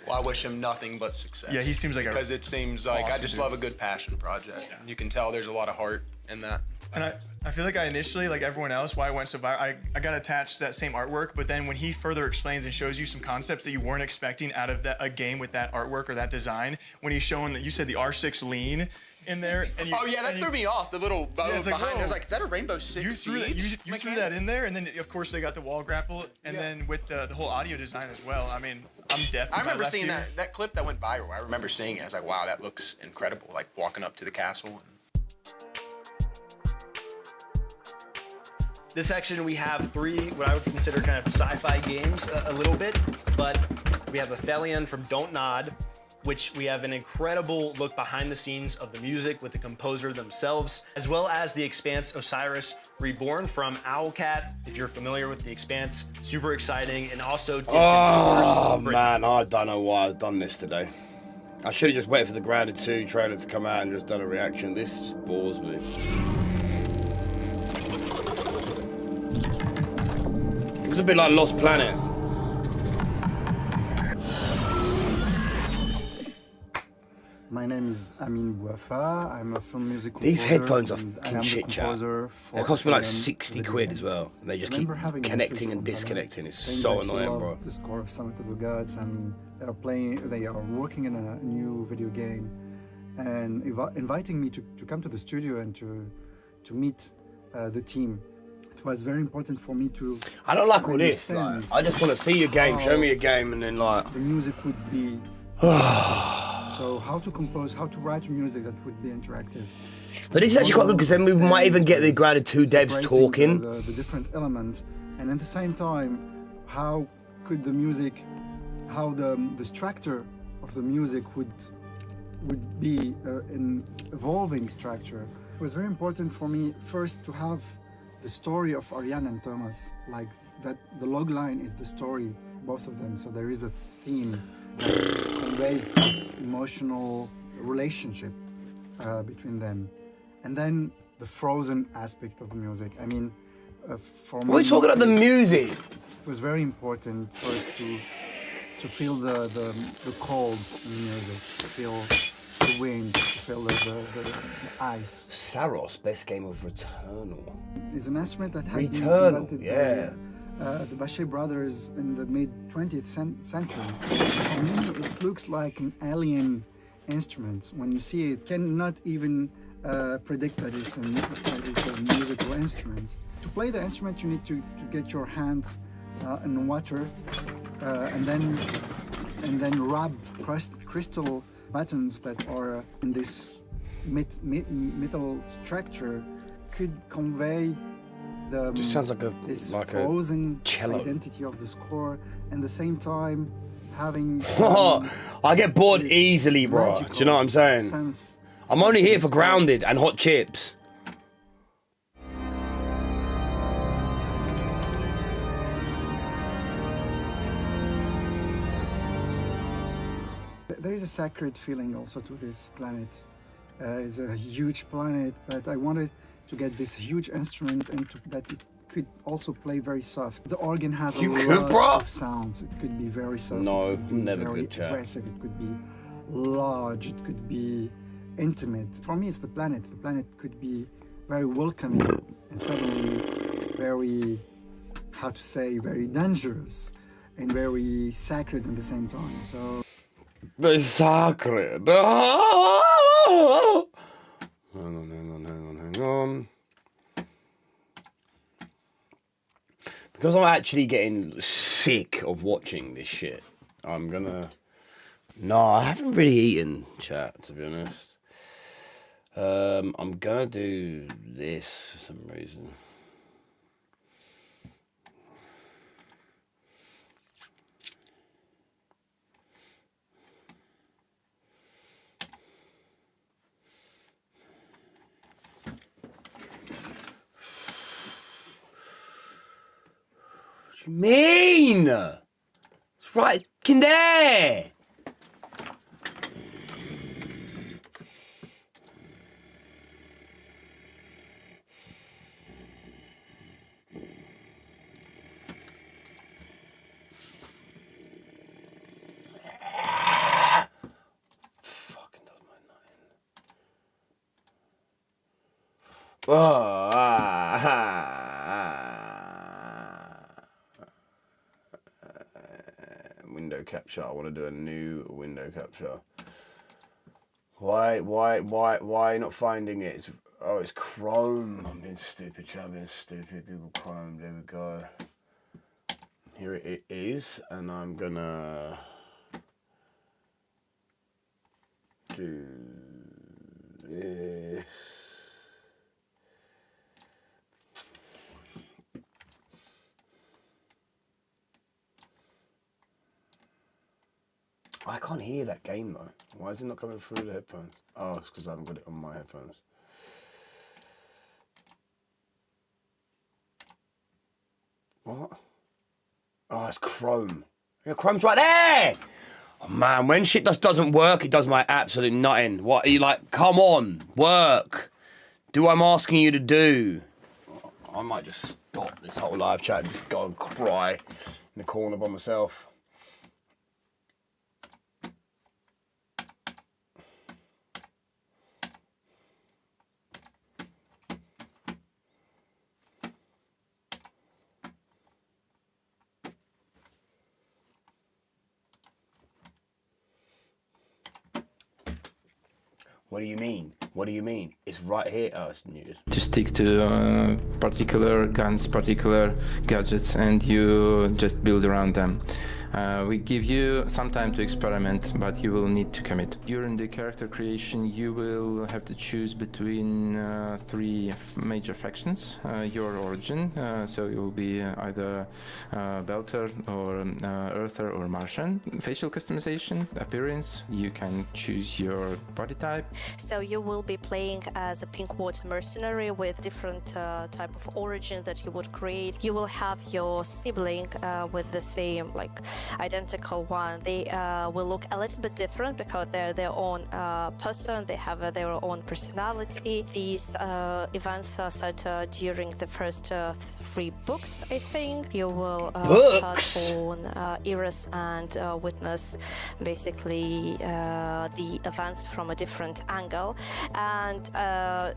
Well, I wish him nothing but success. Yeah, he seems like because it seems like I awesome just dude. love a good passion project. Yeah. You can tell there's a lot of heart in that. And I feel like I initially, like everyone else, why I went so viral, I got attached to that same artwork, but then when he further explains and shows you some concepts that you weren't expecting out of a game with that artwork or that design, when he's showing that you said the R6 lean in there. And you, oh yeah, that threw me off. The little bow behind. I was like, is that a Rainbow Six Siege? You threw that in there, and then of course they got the wall grapple, and then with the whole audio design as well. I mean, I'm definitely. I remember seeing that clip that went viral. I remember seeing it. I was like, wow, that looks incredible. Like walking up to the castle. This section we have 3 what I would consider kind of sci-fi games a little bit, but we have Athelion from Don't Nod, which we have an incredible look behind the scenes of the music with the composer themselves, as well as The Expanse Osiris Reborn from Owlcat. If you're familiar with The Expanse, super exciting, and also Distant Shores. Oh man, I don't know why I've done this today. I should have just waited for the Grounded 2 trailer to come out and just done a reaction. This just bores me. It's a bit like Lost Planet. My name is Amin Bouafa. I'm a film music composer. These headphones are fucking the shit, chat. They cost me like 60 quid as well. And they just keep connecting and disconnecting. It's so annoying, bro. The score of Summit of the Gods, and they are working in a new video game, and inviting me to come to the studio and to meet the team. It was very important for me to. I don't like all this. Like, I just want to see your game, show me a game, and then like. The music would be. So how to compose, how to write music that would be interactive. But this is actually quite good because then we might even get the Grounded 2 devs talking. The different elements, and at the same time, how could the music, how the structure of the music would be an evolving structure. It was very important for me first to have the story of Ariane and Thomas, like that. The log line is the story, both of them. So there is a theme that conveys this emotional relationship between them, and then the frozen aspect of the music. I mean, for me, we're talking about the music. It was very important first to feel the cold in the music, to feel the wind, to feel the ice. Saros, best game of Returnal. It's an instrument that had been Returnal, invented yeah. by the Bachet brothers in the mid-20th century. For me, it looks like an alien instrument. When you see it, cannot even predict that it's a musical instrument. To play the instrument, you need to get your hands in water and then rub crystal buttons that are in this metal structure could convey the Just sounds like this a frozen cello. identity of the score, and at the same time having I get bored easily, bro. Do you know what I'm saying? sense. I'm only here for Grounded and hot chips. There is a sacred feeling also to this planet. It's a huge planet, but I wanted to get this huge instrument and that it could also play very soft. The organ has a lot of sounds. It could be very soft. No, it could be never very good chat. aggressive. It could be large. It could be intimate. For me, it's the planet. The planet could be very welcoming and suddenly very, how to say, very dangerous and very sacred at the same time. So. Very sacred. Hang on. Because I'm actually getting sick of watching this shit. I'm gonna... No, I haven't really eaten, chat, to be honest. I'm gonna do this for some reason. What do you mean? It's right in there. Window capture. I want to do a new window capture. Why not finding it? It's Chrome. I'm being stupid, chat. I'm being stupid. Google Chrome. There we go. Here it is, and I'm gonna do this. I can't hear that game though. Why is it not coming through the headphones? Oh, it's because I haven't got it on my headphones. What? Oh, it's Chrome. Yeah, Chrome's right there! Oh man, when shit just doesn't work, it does my absolute nutting. What are you like? Come on, work. Do what I'm asking you to do. I might just stop this whole live chat and just go and cry in the corner by myself. What do you mean? What do you mean? It's right here. Oh, it's muted. To stick to particular guns, particular gadgets, and you just build around them. We give you some time to experiment, but you will need to commit. During the character creation, you will have to choose between three major factions. Your origin, so you'll be either Belter or Earther or Martian. Facial customization, appearance, you can choose your body type. So you will be playing as a pink water mercenary with different type of origin that you would create. You will have your sibling with the same identical one. They will look a little bit different because they're their own person. They have their own personality. These events are set during the first 3 books, I think. You will start on Eris and witness basically the events from a different angle, and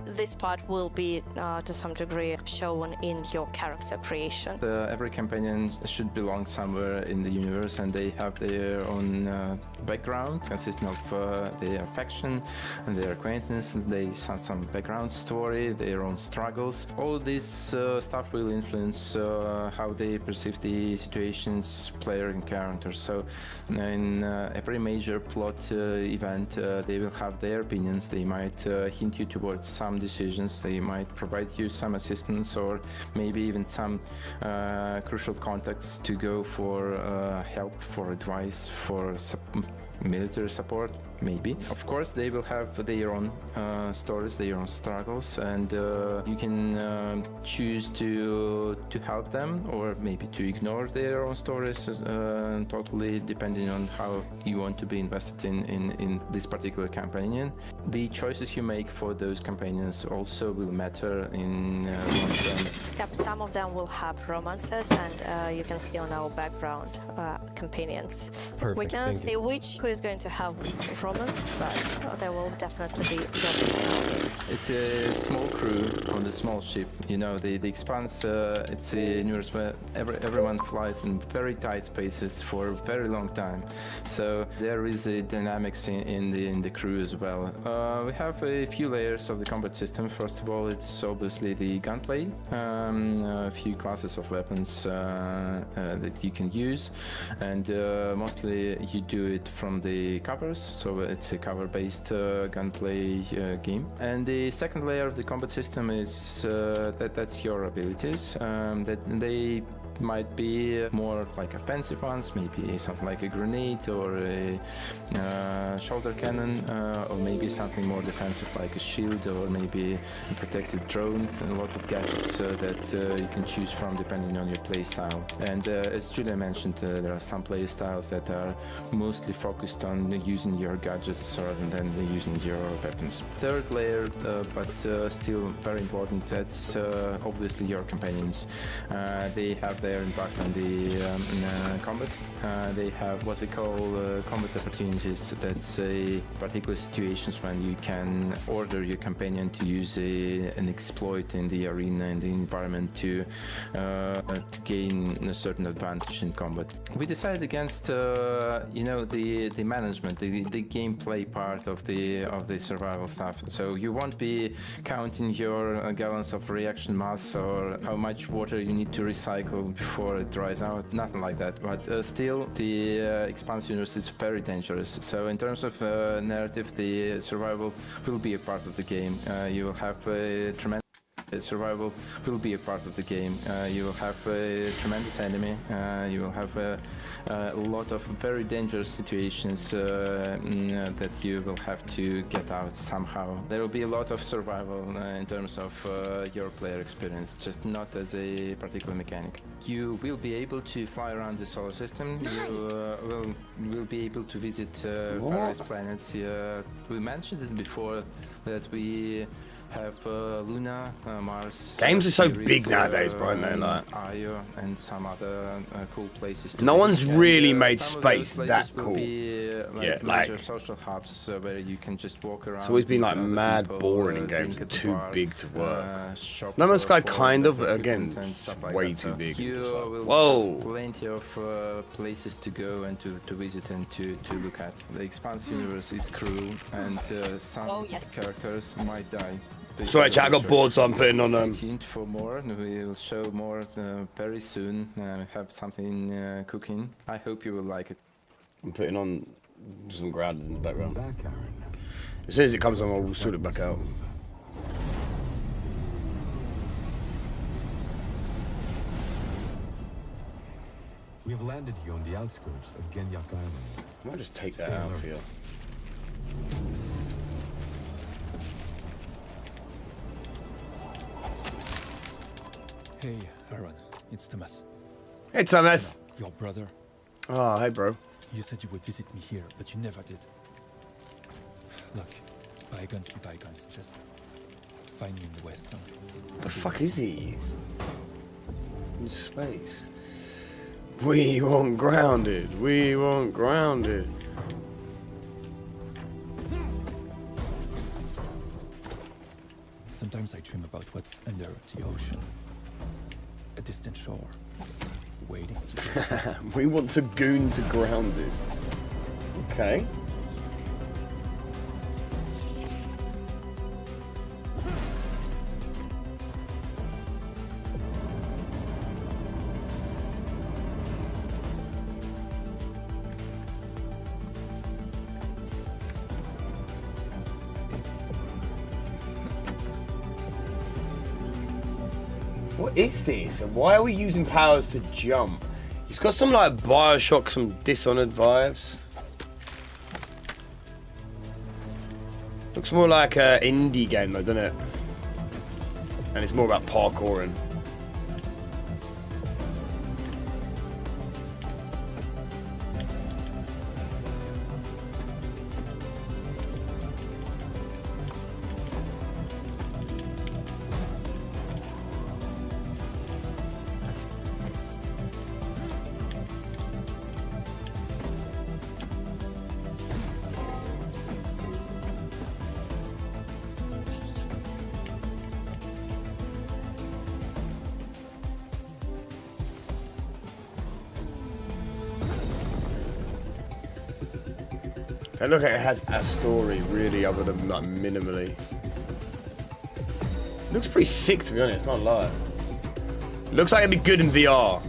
this part will be to some degree shown in your character creation. Every companion should belong somewhere in the universe, and they have their own background consisting of their faction and their acquaintance. They have some background story, their own struggles. All this stuff will influence how they perceive the situations player encounters. So in every major plot event, they will have their opinions. They might hint you towards some decisions. They might provide you some assistance, or maybe even some crucial contacts to go for help, for advice, for military support, maybe. Of course, they will have their own stories, their own struggles, and you can choose to help them, or maybe to ignore their own stories, totally depending on how you want to be invested in this particular companion. The choices you make for those companions also will matter in long term. Yep, some of them will have romances, and you can see on our background companions. Perfect, we cannot say which who is going to have performance, but there will definitely be zombies. It's a small crew on the small ship. You know, the Expanse, it's a universe where everyone flies in very tight spaces for a very long time. So there is a dynamics in the crew as well. We have a few layers of the combat system. First of all, it's obviously the gunplay, a few classes of weapons that you can use, and mostly you do it from the covers, so it's a cover-based gunplay game. And the second layer of the combat system is that's your abilities. That they might be more like offensive ones, maybe something like a grenade or a shoulder cannon, or maybe something more defensive like a shield or maybe a protected drone. And a lot of gadgets that you can choose from depending on your play style. And as Julia mentioned, there are some play styles that are mostly focused on using your gadgets rather than using your weapons. Third layer, but still very important, that's obviously your companions. They have their impact on the combat. They have what we call combat opportunities. That's particular situations when you can order your companion to use an exploit in the arena, in the environment to gain a certain advantage in combat. We decided against you know, the management, the gameplay part of the survival stuff. So you won't be counting your gallons of reaction mass or how much water you need to recycle before it dries out, nothing like that. But still, the Expanse universe is very dangerous. So in terms of narrative, the survival will be a part of the game. You will have a tremendous survival will be a part of the game. You will have a tremendous enemy. You will have a lot of very dangerous situations that you will have to get out somehow. There will be a lot of survival in terms of your player experience, just not as a particular mechanic. You will be able to fly around the solar system. You will be able to visit various planets. We mentioned it before that we have Luna, Mars. Games are so big nowadays, bro, aren't they? Like Io and some other cool places. No one's really made space that cool. Yeah, major social hubs where you can just walk around. It's always been like mad boring in games, too big to work. No Man's Sky kind of, but again, way too big. Whoa! Plenty of places to go and to visit and to look at. The Expanse universe is cruel, and some characters might die. Sorry, chat, I got bored, so I'm putting on Stay tuned for more. We will show more very soon. Have something cooking. I hope you will like it. I'm putting on some grounders in the background. As soon as it comes on, I'll sort it back out. We have landed here on the outskirts of Genyak Island. I might just take that out for you. Hey, Aaron, it's Thomas. Hey, Thomas. Your brother. Oh, hey, bro. You said you would visit me here, but you never did. Look, bygones be bygones. Just find me in the West Zone. The fuck is he? In space. We want grounded. We want grounded. Sometimes I dream about what's under the ocean. A distant shore, waiting to We want to goon to grounded. Okay. What is this? And why are we using powers to jump? It's got some like Bioshock, some Dishonored vibes. Looks more like an indie game though, doesn't it? And it's more about parkouring. It looks like it has a story, really, other than like minimally. Looks pretty sick, to be honest. Can't lie. Looks like it'd be good in VR.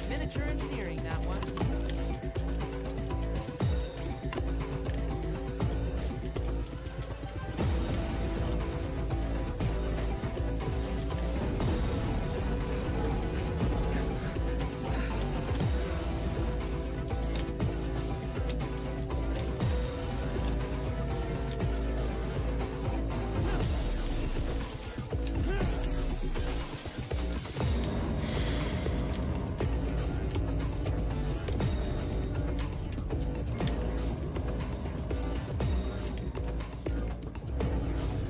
Miniature engineering, that one.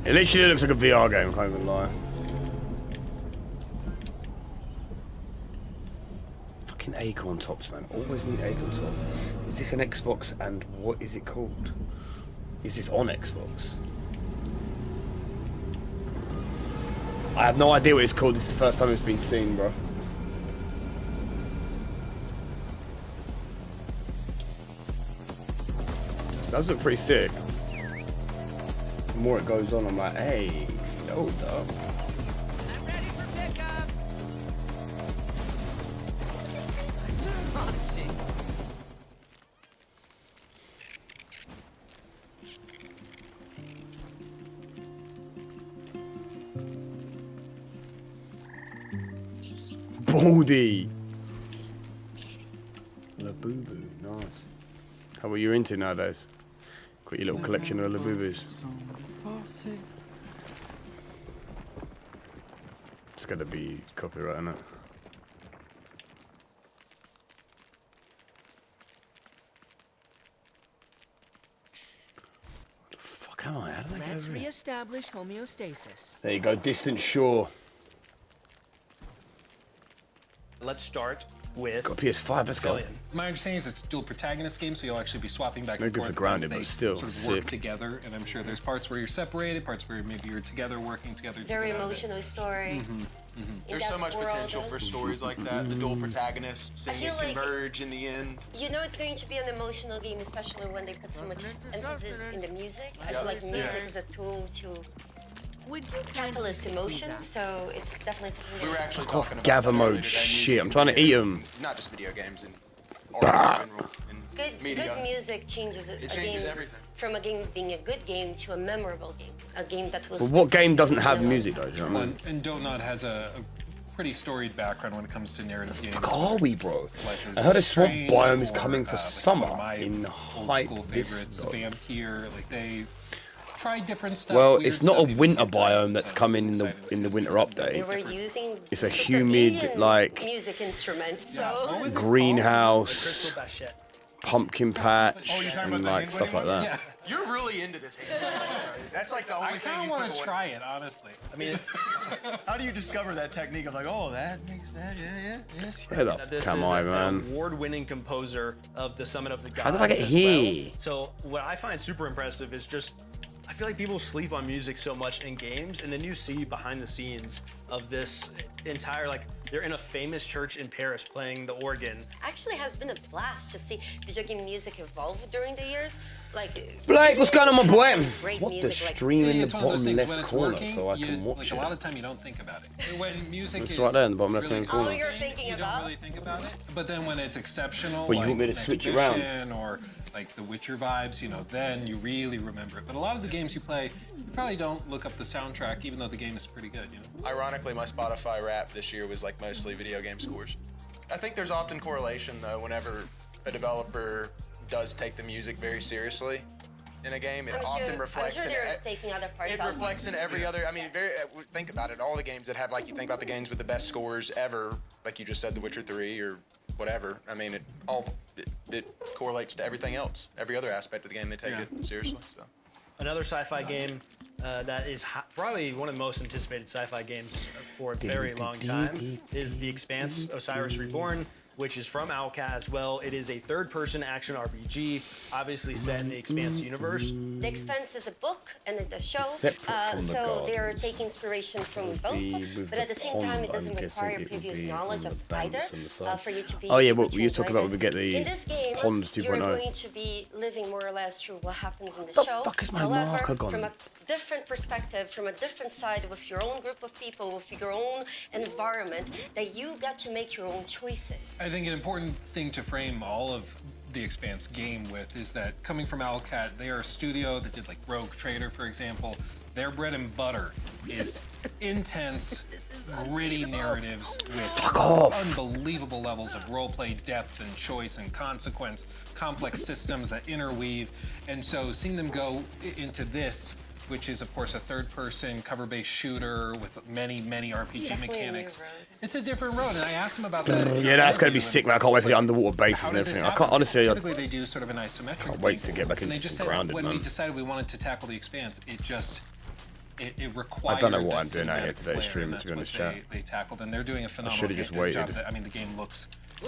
It literally looks like a VR game, can't even lie. Fucking acorn tops, man. Always need acorn top. Is this an Xbox and what is it called? Is this on Xbox? I have no idea what it's called. This is the first time it's been seen, bro. It does look pretty sick. The more it goes on, I'm like, hey, hold up. I'm ready for pickup. Baldy. Labubu, nice. How what you into nowadays? Got your little collection of Labubus. It's gonna be copyright, isn't it? What the fuck am I? How did I go Let's over here? reestablish homeostasis. There you go, distant shore. Let's start with. Got a PS5, let's go. My understanding is it's a dual protagonist game, so you'll actually be swapping back Very and good forth for grounded, as they but still, sort of sick. work together. And I'm sure there's parts where you're separated, parts where maybe you're together, working together. Very emotional story. There's so much potential for stories like that. The dual protagonists, seeing feel it like- converge in the end. You know it's going to be an emotional game, especially when they put so much emphasis in the music. I feel like music is a tool to catalyst emotion, so it's definitely something We were that- actually talking about Gather that earlier mode, today, shit. music I'm trying to and eat video- them. Not just video games and art in general. And Good media. music changes a changes game everything. from a game being a good game to a memorable game, a game that will. But stick what game with doesn't you have in a music though? Do you know what I mean? And Donut has a pretty storied background when it comes to narrative games. Fuck are we, bro? Life is I heard a swamp Strange biome is or, coming for like summer one of my in old height school this. favorites, Vampire. Like they try different stuff. Well, weird it's not a stuff, even winter sometimes. biome that's coming in the winter They update. were using It's a super humid, alien like, music instruments. So greenhouse, pumpkin patch, talking and about the like stuff like that. You're really into this. That's like the only I thing kind you of want took to away. try it, honestly. I mean, how do you discover that technique of like, oh, that makes that, yeah, yes. Head up, This come is on, an man. award-winning composer of the Summit of the Gods. How did I get as here? well. So what I find super impressive is just, I feel like people sleep on music so much in games, and then you see behind the scenes of this entire, like, they're in a famous church in Paris playing the organ. actually has been a blast to see video game music evolve during the years. Like Blake, what's going on, my boy? Great What the music, like- stream in the It's one of those bottom things, when left it's corner working, so I you- can watch like it? a lot of time you don't think about it. When music It's is right there in the bottom left-hand really corner. Oh, you're thinking you about? don't really think about it. But then when it's exceptional, Well, you like want me to an switch it around? exhibition or like the Witcher vibes, you know, then you really remember it. But a lot of the games you play, you probably don't look up the soundtrack, even though the game is pretty good, you know? Ironically, my Spotify rap this year was like mostly video game scores. I think there's often correlation though whenever a developer does take the music very seriously in a game. It often reflects. I'm sure in they're taking other parts It out. reflects in every other. I mean, think about it. All the games that have like you think about the games with the best scores ever, like you just said, The Witcher 3 or whatever. I mean, it correlates to everything else. Every other aspect of the game, they take it seriously. So. Another sci-fi game that is probably one of the most anticipated sci-fi games for a very long time is The Expanse: Osiris Reborn. which is from Owlcat as well. It is a third-person action RPG, obviously set in the Expanse universe. The Expanse is a book and a show, Separate from the so garden. they're taking inspiration from both, but at the same time, it doesn't require previous knowledge of either for you to be Oh yeah, able what to you talk enjoy about when we this. get the In this game, Pond you're 2.0. going to be living more or less through what happens in the show. fuck is my However, marker gone? from a different perspective, from a different side, with your own group of people, with your own environment, that you got to make your own choices. I think an important thing to frame all of the Expanse game with is that coming from Owlcat, they are a studio that did like Rogue Trader, for example. Their bread and butter is intense, gritty narratives with unbelievable levels of roleplay depth and choice and consequence, complex systems that interweave. And so seeing them go into this, which is of course a third-person cover-based shooter with many, many RPG mechanics. It's a different road, and I asked him about that. Yeah, that's going to be sick, man. I can't wait for the underwater bases and everything. I can't, honestly, I Typically they do sort of an isometric. can't wait to get back and they into just some said grounded, when man. we decided we wanted to tackle the Expanse, it required. I don't know what that I'm doing out here cinematic today flair, streaming, and to be honest, that's what chat. they tackled, and they're doing a phenomenal should've just job. waited. I mean, the game looks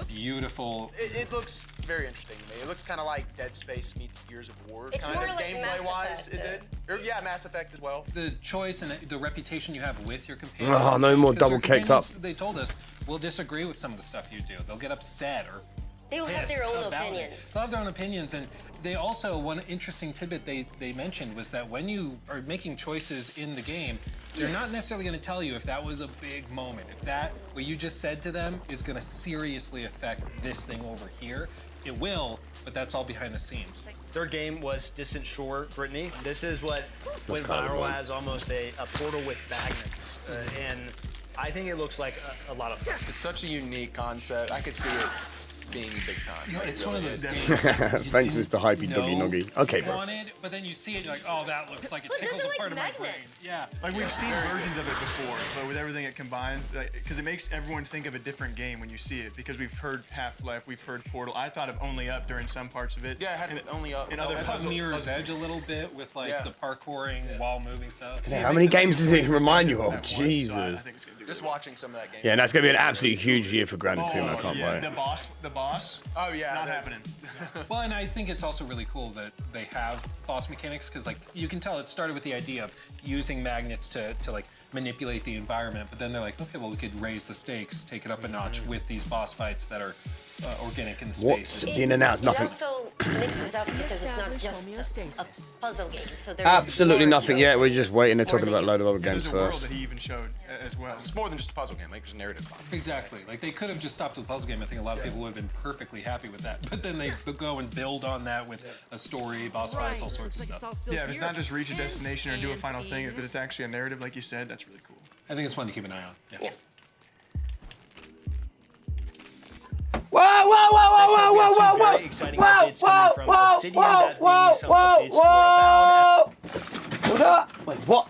beautiful. It looks very interesting to me. It looks kind of like Dead Space meets Gears of War, It's kind more of like Mass gameplay-wise. Effect, It did. Or, yeah, Mass Effect as well. The choice and the reputation you have with your companions. Oh, will no change, more 'cause their double caked up. companions, They told us will disagree with some of the stuff you do. They'll get upset or They will have their own about it. opinions. They'll have their own opinions, and they also, one interesting tidbit they mentioned was that when you are making choices in the game, they're not necessarily going to tell you if that was a big moment, if that what you just said to them is going to seriously affect this thing over here. It will, but that's all behind the scenes. Third game was Distant Shore, Brittany. This is what went viral as almost a portal with magnets, and I think it looks like a lot of fun. It's such a unique concept. I could see it being big time. You know, it's one of those games. games that you Thanks, didn't Mr. Hypey know Doggy Noggy. Okay, you bro. wanted, but then you see it, you're like, oh, that looks like it tickles a part of my brain. Yeah. Like we've seen versions of it before, but with everything it combines, because it makes everyone think of a different game when you see it. Because we've heard Half-Life, we've heard Portal. I thought of Only Up during some parts of it. Yeah, it had Only Up. And other It puzzle Mirror's Edge a little bit with like the parkouring while moving stuff. Yeah, how many games does it remind you of? Jesus. Just watching some of that game. Yeah, and that's going to be an absolutely huge year for Grounded 2, man. I can't wait. The boss. Oh yeah, not happening. Well, and I think it's also really cool that they have boss mechanics because, like, you can tell it started with the idea of using magnets to like manipulate the environment, but then they're like, okay, well, we could raise the stakes, take it up a notch with these boss fights that are organic in the space. What's being announced? Nothing. It also mixes up because it's not just a puzzle game. So there's Absolutely more nothing to yet. it. We're just waiting. They're talking about a load of other games There's a world first. that he even showed as well. It's more than just a puzzle game, like there's a narrative. Exactly. Like they could have just stopped with the puzzle game. I think a lot of people would have been perfectly happy with that. But then they go and build on that with a story, boss fights, all sorts of stuff. Yeah, if it's not just reach a destination or do a final thing, if it's actually a narrative, like you said, that's really cool. I think it's one to keep an eye on. Yeah. Whoa, whoa, whoa, whoa, whoa, whoa, whoa, whoa, whoa, whoa, whoa, whoa, whoa, whoa. What's up? Wait, what?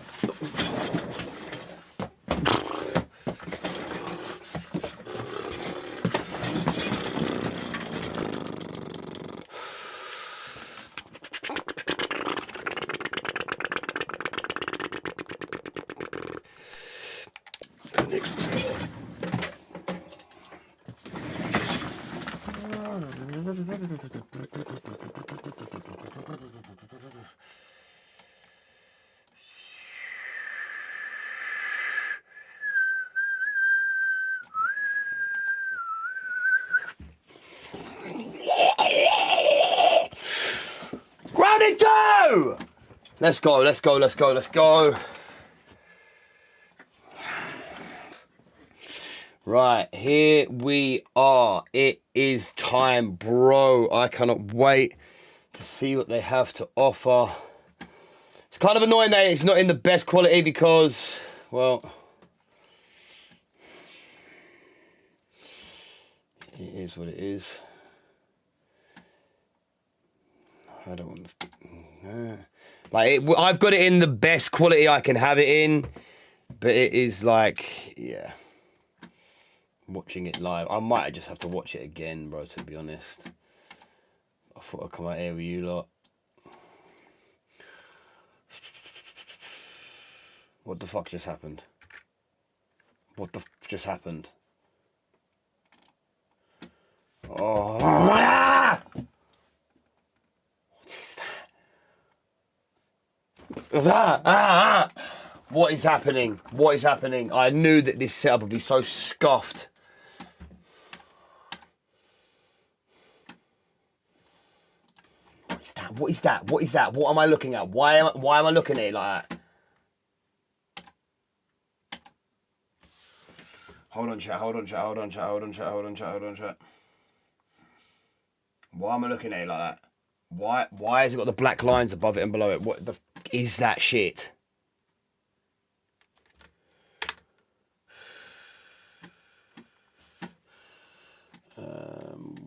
Grounded 2! Let's go, let's go, let's go, let's go. Right, here we are. It is time, bro. I cannot wait to see what they have to offer. It's kind of annoying that it's not in the best quality because, well, it is what it is. I don't want to... Like, I've got it in the best quality I can have it in, but it is like, yeah. Watching it live. I might just have to watch it again, bro, to be honest. I thought I'd come out here with you lot. What the fuck just happened? What the f just happened? Oh, ah! What is that? What is happening? What is happening? I knew that this setup would be so scuffed. What is that? What is that? What is that? What am I looking at? Why am I looking at it like that? Hold on, chat. Why am I looking at it like that? Why has it got the black lines above it and below it? What the f is that shit?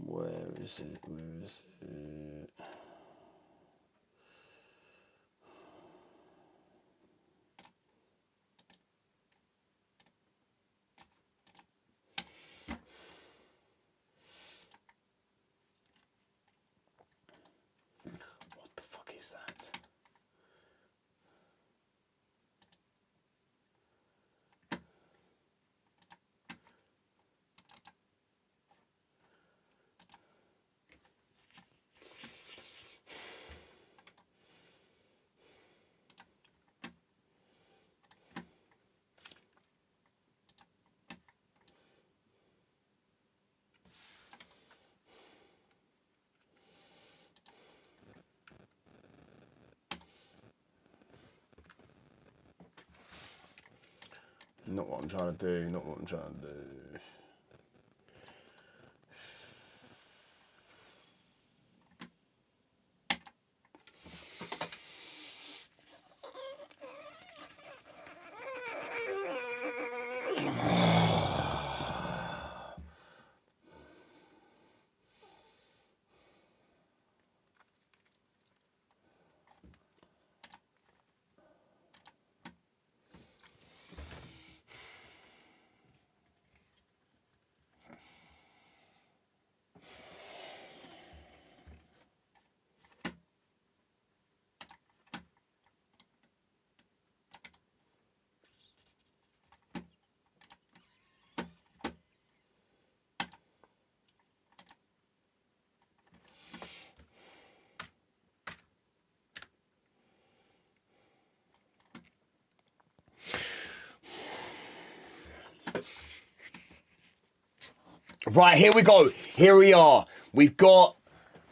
Where is it? What the fuck is that? Not what I'm trying to do, not what I'm trying to do. Right, here we go. Here we are. We've got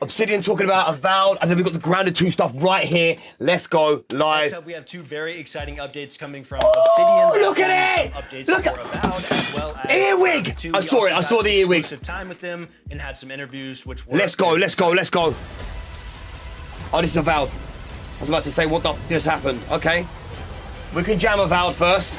Obsidian talking about Avowed, and then we've got the Grounded 2 stuff right here. Let's go live. Next up, we have two very exciting updates coming from Obsidian. Look at it! Updates Look for Avowed, as well as Earwig! I saw it. I saw the Earwig. Exclusive time with them and had some interviews, which were. Let's go. Let's go. Let's go. Oh, this is Avowed. I was about to say, what the f just happened? Okay. We can jam Avowed first.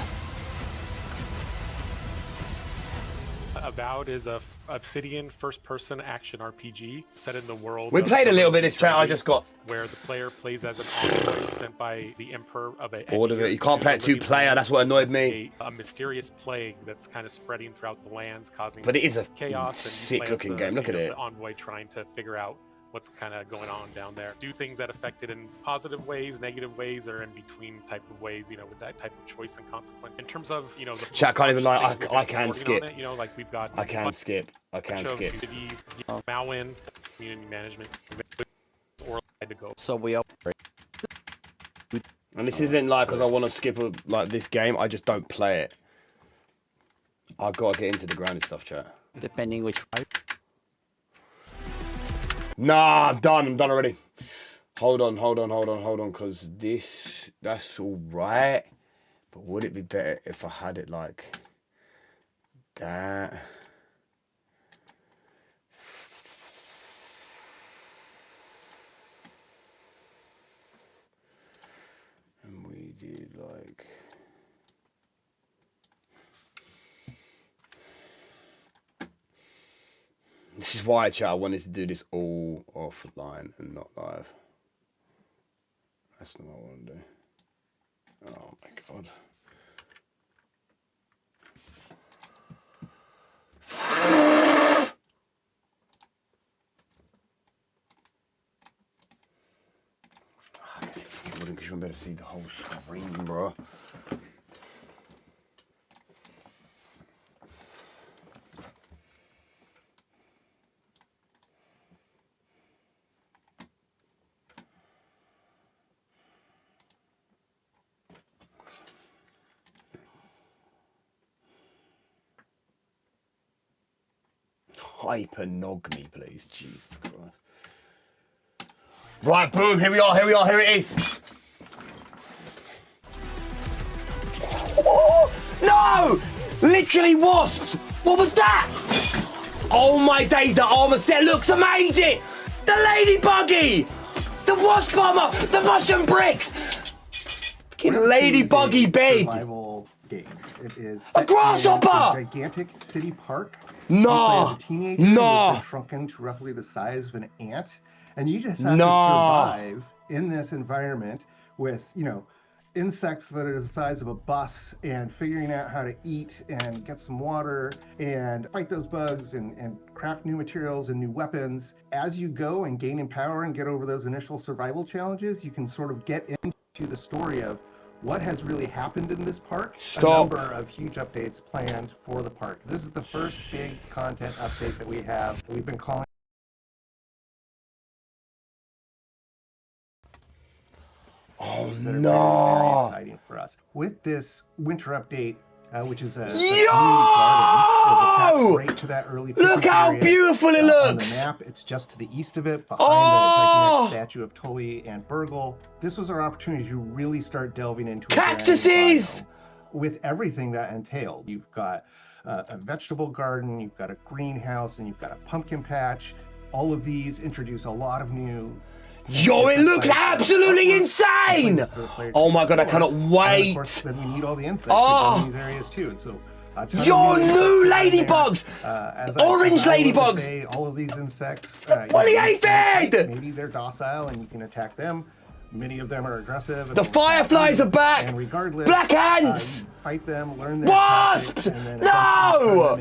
Avowed is a Obsidian first-person action RPG set in the world. We played a little bit of this chat I just got. Where the player plays as an envoy sent by the Emperor of a. Bored of it. You can't play it two-player. That's what annoyed me. A mysterious plague that's kind of spreading throughout the lands, causing. But it is a chaos. sick-looking game. Look at it. The envoy trying to figure out what's kind of going on down there. Do things that affect it in positive ways, negative ways, or in between type of ways, you know, with that type of choice and consequence. In terms of, you know, the chat, can't even lie, I can skip. It, you know, like we've got I can skip. Malwin, community management, or to go. So we are. And this isn't like because I want to skip like this game. I just don't play it. I've got to get into the grounded stuff, chat. Depending which type. Nah, I'm done. I'm done already. Hold on, because that's all right. But would it be better if I had it like that? And we did like... This is why, chat, I wanted to do this all offline and not live. That's not what I want to do. Oh my god. I guess it fucking wouldn't because you wouldn't be able to see the whole screen, bro. Hyper nog me, please. Jesus Christ. Right, boom, here we are, here it is. Oh, no! Literally wasps! What was that? Oh my days, that armor set looks amazing! The Ladybuggy! The wasp armor! The mushroom bricks! Fucking Ladybuggy babe! Survival game. It is a grasshopper! A gigantic city park. No! You play as a teenager who's been shrunken to roughly the size of an ant, and you just have to survive in this environment with, you know, insects that are the size of a bus, and figuring out how to eat and get some water and fight those bugs and craft new materials and new weapons. As you go and gain in power and get over those initial survival challenges, you can sort of get into the story of what has really happened in this park. A number of huge updates planned for the park. This is the first big content update that we have. We've been calling. Oh that are no! Very exciting for us. With this winter update, which is a community garden, right to that early. Look how beautiful it looks! On the map, it's just to the east of it, behind the gigantic statue of Tully and Burgle. This was our opportunity to really start delving into cactuses. With everything that entailed. You've got a vegetable garden, you've got a greenhouse, and you've got a pumpkin patch. All of these introduce a lot of new. Yo, it looks absolutely insane! Oh my god, I cannot wait! And of course, then we need all the insects in these areas too. And so, yo, new ladybugs! Orange ladybugs! Say, all of these insects. Maybe they're docile and you can attack them. Many of them are aggressive. The fireflies are back! And regardless, black ants! Fight them, learn their wasps! No!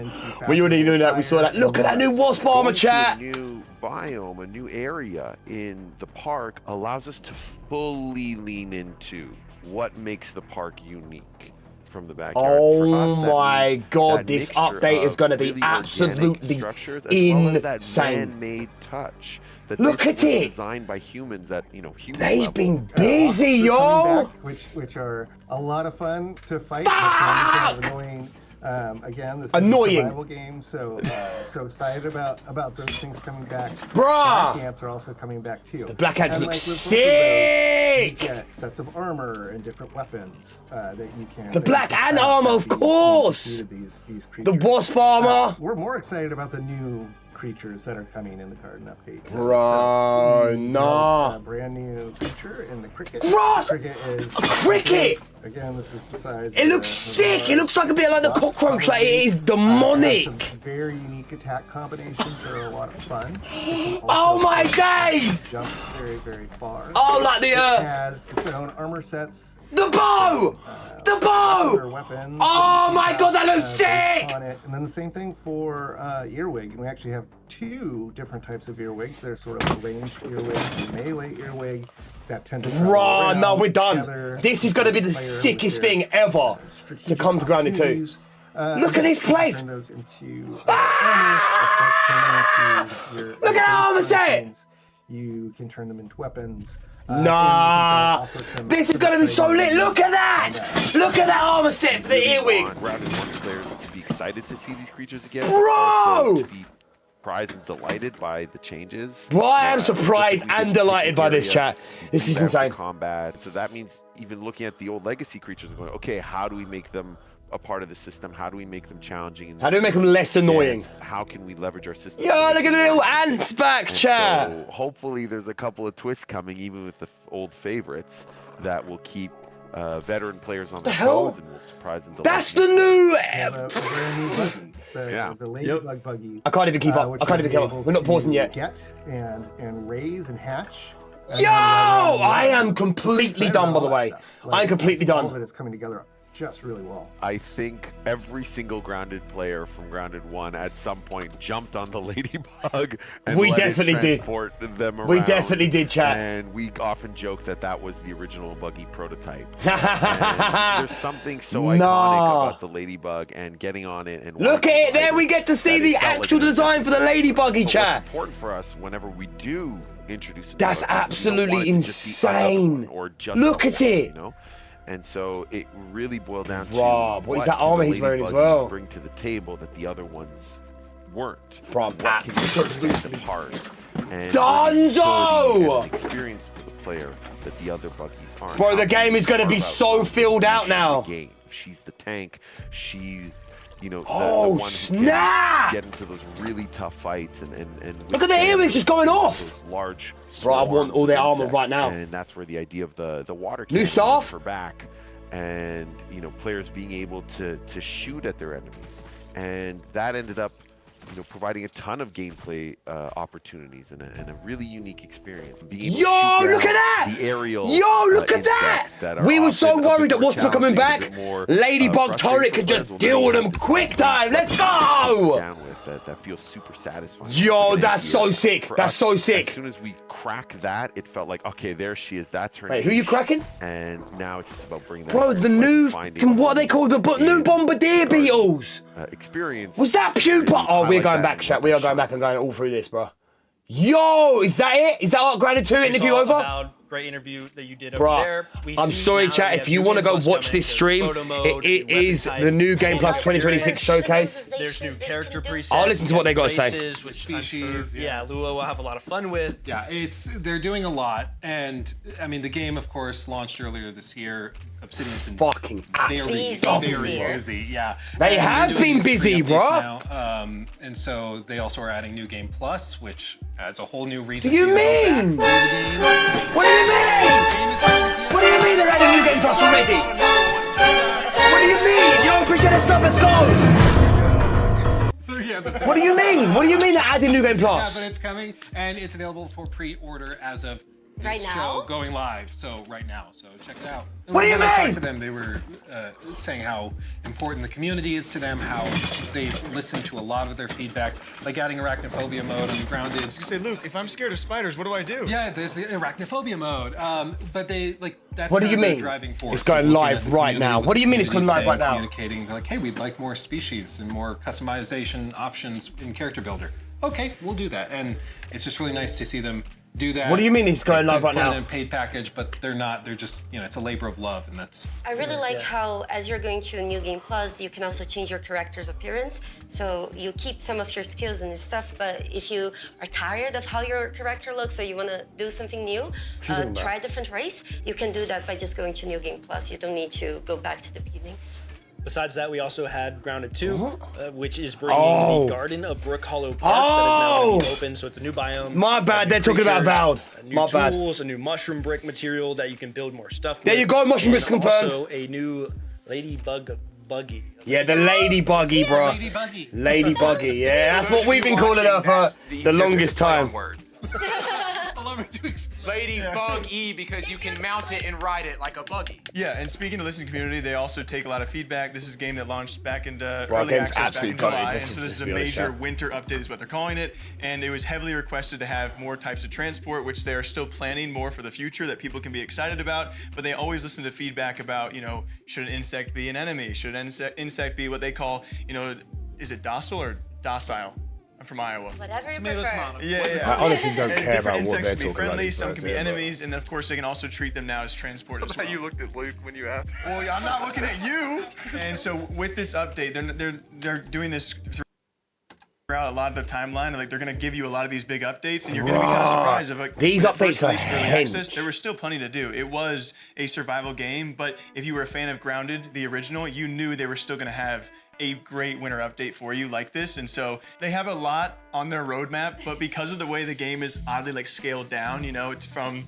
We already knew that, we saw that. Look at that new wasp armor, chat! New biome, a new area in the park allows us to fully lean into what makes the park unique from the backyard. Oh my god, this update is going to be absolutely insane. Man-made touch. Look at it! Designed by humans that, you know, they've been busy, yo! Which are a lot of fun to fight. Kind of annoying. Again, this is a survival game, so so excited about those things coming back. Bruh! Black ants are also coming back too. The black ants look sick! You get sets of armor and different weapons that you can. The black ant armor, of course! The wasp armor! We're more excited about the new creatures that are coming in the garden update. Bro, nah. A brand new creature in the cricket. Bro! Cricket is a cricket! Again, this is the size. It looks sick! It looks like a bit like the cockroach, like it is demonic! Some very unique attack combinations that are a lot of fun. Oh my days! Jump very, very far. Oh, like the It has its own armor sets. The bow! The bow! Weapons oh my god, that looks sick! On it. And then the same thing for earwig. We actually have two different types of earwigs. They're sort of a ranged earwig and melee earwig that tend to Bruh, no, we're done. This is going to be the sickest thing ever to come to Grounded 2. Look at this place! Turn those into, look at that armor set! You can turn them into weapons. Nah, this is gonna be so lit. Look at that! Look at that armor set for the earwig. Grounded 1 players to be excited to see these creatures again. Bro! To be surprised and delighted by the changes. Bro, I am surprised and delighted by this, chat. This is insane. Combat. So that means even looking at the old legacy creatures and going, okay, how do we make them a part of the system? How do we make them challenging? How do we make them less annoying? How can we leverage our system? Yo, look at the little ants back, chat. So hopefully there's a couple of twists coming, even with the old favorites, that will keep veteran players on their toes and will surprise and delight. That's the new. The Ladybug Buggy. I can't even keep up. I can't even keep up. We're not pausing yet. Get and raise and hatch. Yo! I am completely done, by the way. I'm completely done. All of it is coming together just really well. I think every single Grounded player from Grounded 1 at some point jumped on the Ladybug and we let definitely it transport them around. We definitely did, chat. And we often joke that that was the original Buggy prototype. There's something so iconic about the Ladybug and getting on it and look at it. There we get to see the actual design for the Ladybuggy, chat. What's important for us whenever we do introduce. That's absolutely insane. Or just look at it. You know? And so it really boiled down to what is that armor he's wearing as well? Bring to the table that the other ones weren't. Bro, what can you stand apart? And Donzo! an experience to the player that the other buggies aren't. Bro, the game is going to be so filled out now. Game. She's the tank. She's, you know, the Oh, one who snap! can get into those really tough fights and Look at the earwigs just going off. those large. Bro, I want all their armor insects. right now. And that's where the idea of the water New cannon staff? for back, and you know, players being able to shoot at their enemies, and that ended up, you know, providing a ton of gameplay opportunities and a really unique experience. Being able to Yo, shoot look down at that! The aerial, Yo, look at that! insects that are We were so often a bit worried that more what's not coming challenging, a back. bit more, Ladybug frustrating Turret for could players. just deal with them quick time. Let's go! Down with that feels super satisfying. Yo, It's like an that's so idea. sick. For That's us, so sick. As soon as we crack that, it felt like, okay, there she is. That's her. Wait, who you niche. cracking? And now it's just about bringing that. Bro, the new, what are they called? The new bombardier beetles. Experience. Was that PEEP.R? Oh, we're going back, chat. We are going back and going all through this, bro. Yo, is that it? Is that Upgraded 2 interview over? Great interview that you did Bro, over there. I'm sorry, chat. If you want to go watch this stream, it is the new Game Plus 2026 showcase. There's new character presets. I'll listen to what they got to say. races, which Species, I'm sure, Lua will have a lot of fun with. Yeah, they're doing a lot, and I mean the game, of course, launched earlier this year. Obsidian's been fucking very busy. Yeah, They and have they're doing been these free busy, updates bro. now. And so they also are adding New Game Plus, which adds a whole new reason. Do you for to go mean? back through the game. What do you mean? What do you mean they're adding New Game Plus already? What do you mean? You don't appreciate the stuff that's gone. What do you mean? What do you mean they're adding New Game Plus? Yeah, but it's coming, and it's available for pre-order as of this Right now? show going live. So right now, so check it out. What do you When I mean? talked to them, they were saying how important the community is to them, how they've listened to a lot of their feedback, like adding arachnophobia mode on Grounded. You say, Luke, if I'm scared of spiders, what do I do? Yeah, there's arachnophobia mode, but they that's What do kind you of their mean? driving force. It's going is looking live at the right community, now. what What the do you mean it's going community's live right saying, now? Communicating like, hey, we'd like more species and more customization options in Character Builder. Okay, we'll do that, and it's just really nice to see them do that. What do you mean it's going They live could right put now? it in a paid package, but they're not. They're just, it's a labor of love, and that's. I really like how, as you're going to New Game Plus, you can also change your character's appearance. So you keep some of your skills and stuff, but if you are tired of how your character looks or you want to do something new, try a different race, you can do that by just going to New Game Plus. You don't need to go back to the beginning. Besides that, we also had Grounded 2, which is bringing the Garden of Brook Hollow Park that is now going to be open. So it's a new biome. My bad, new they're talking about creatures, Vowed. New My bad. tools, a new mushroom brick material that you can build more stuff There with. you go, mushroom bricks and confirmed. Also a new Ladybug Buggy. Yeah, the Ladybuggy, bro. Ladybuggy, yeah. That's what we've been calling her for the longest time. Ladybug E, because you can mount it and ride it like a buggy. Yeah, and speaking to the listening community, they also take a lot of feedback. This is a game that launched back into Bro, early game's access back in absolutely gutted. July, This and is so this is just a to be honest, major chat. winter update is what they're calling it, and it was heavily requested to have more types of transport, which they are still planning more for the future that people can be excited about, but they always listen to feedback about, should an insect be an enemy? Should an insect be what they call, is it docile or docile? I'm from Iowa. Whatever you prefer. Yeah. I honestly don't And care different about what insects they're can be talking about friendly, these some guys, can be yeah, but- enemies, and of course they can also treat them now as transport as well. You looked at Luke when you asked. Well, I'm not looking at you. And so with this update, they're doing this throughout a lot of the timeline. And, they're going to give you a lot of these big updates, and you're going to be kind of surprised of These when it first updates are released for early access, hench. there was still plenty to do. It was a survival game, but if you were a fan of Grounded, the original, you knew they were still going to have a great winter update for you like this. And so they have a lot on their roadmap, but because of the way the game is oddly scaled down, it's from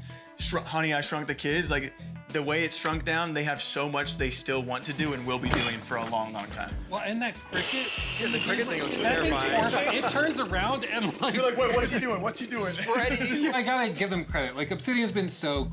Honey, I Shrunk the Kids, the way it's shrunk down, they have so much they still want to do and will be doing for a long, long time. Well, and that cricket. Yeah, the cricket thing looks That thing's terrifying. horrifying. It turns around and You're like, wait, what's he doing? What's he doing? I gotta give them credit. Obsidian's been so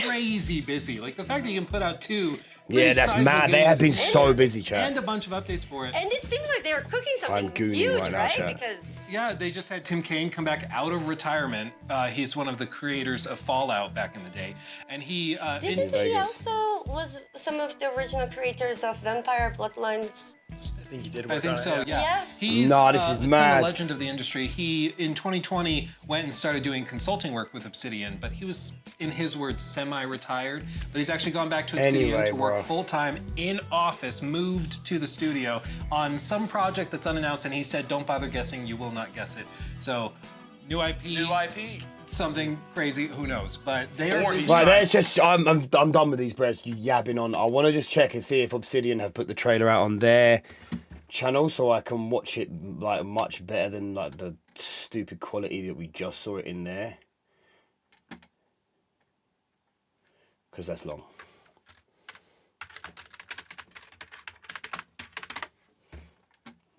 crazy busy. The fact that you can put out two. Yeah, that's sizable mad. They games have been so busy, chat. And a bunch of updates for it. And it seemed like they were cooking something gooning huge, right now, right? chat. Because Yeah, they just had Tim Kaine come back out of retirement. He's one of the creators of Fallout back in the day, and he didn't he also was some of the original creators of Vampire Bloodlines I think he did. I think so. Yeah. Yes. He's Nah, this is kind mad. of legend of the industry. He in 2020 went and started doing consulting work with Obsidian, but he was, in his words, semi-retired. But he's actually gone back to Obsidian Anyway, to work bro. full-time in office, moved to the studio on some project that's unannounced, and he said, "Don't bother guessing. You will not guess it." So, new IP. New IP. Something crazy. Who knows? But they are. Right, there's just I'm done with these breads yabbing on. I want to just check and see if Obsidian have put the trailer out on their channel so I can watch it like much better than like the stupid quality that we just saw it in there. Because that's long.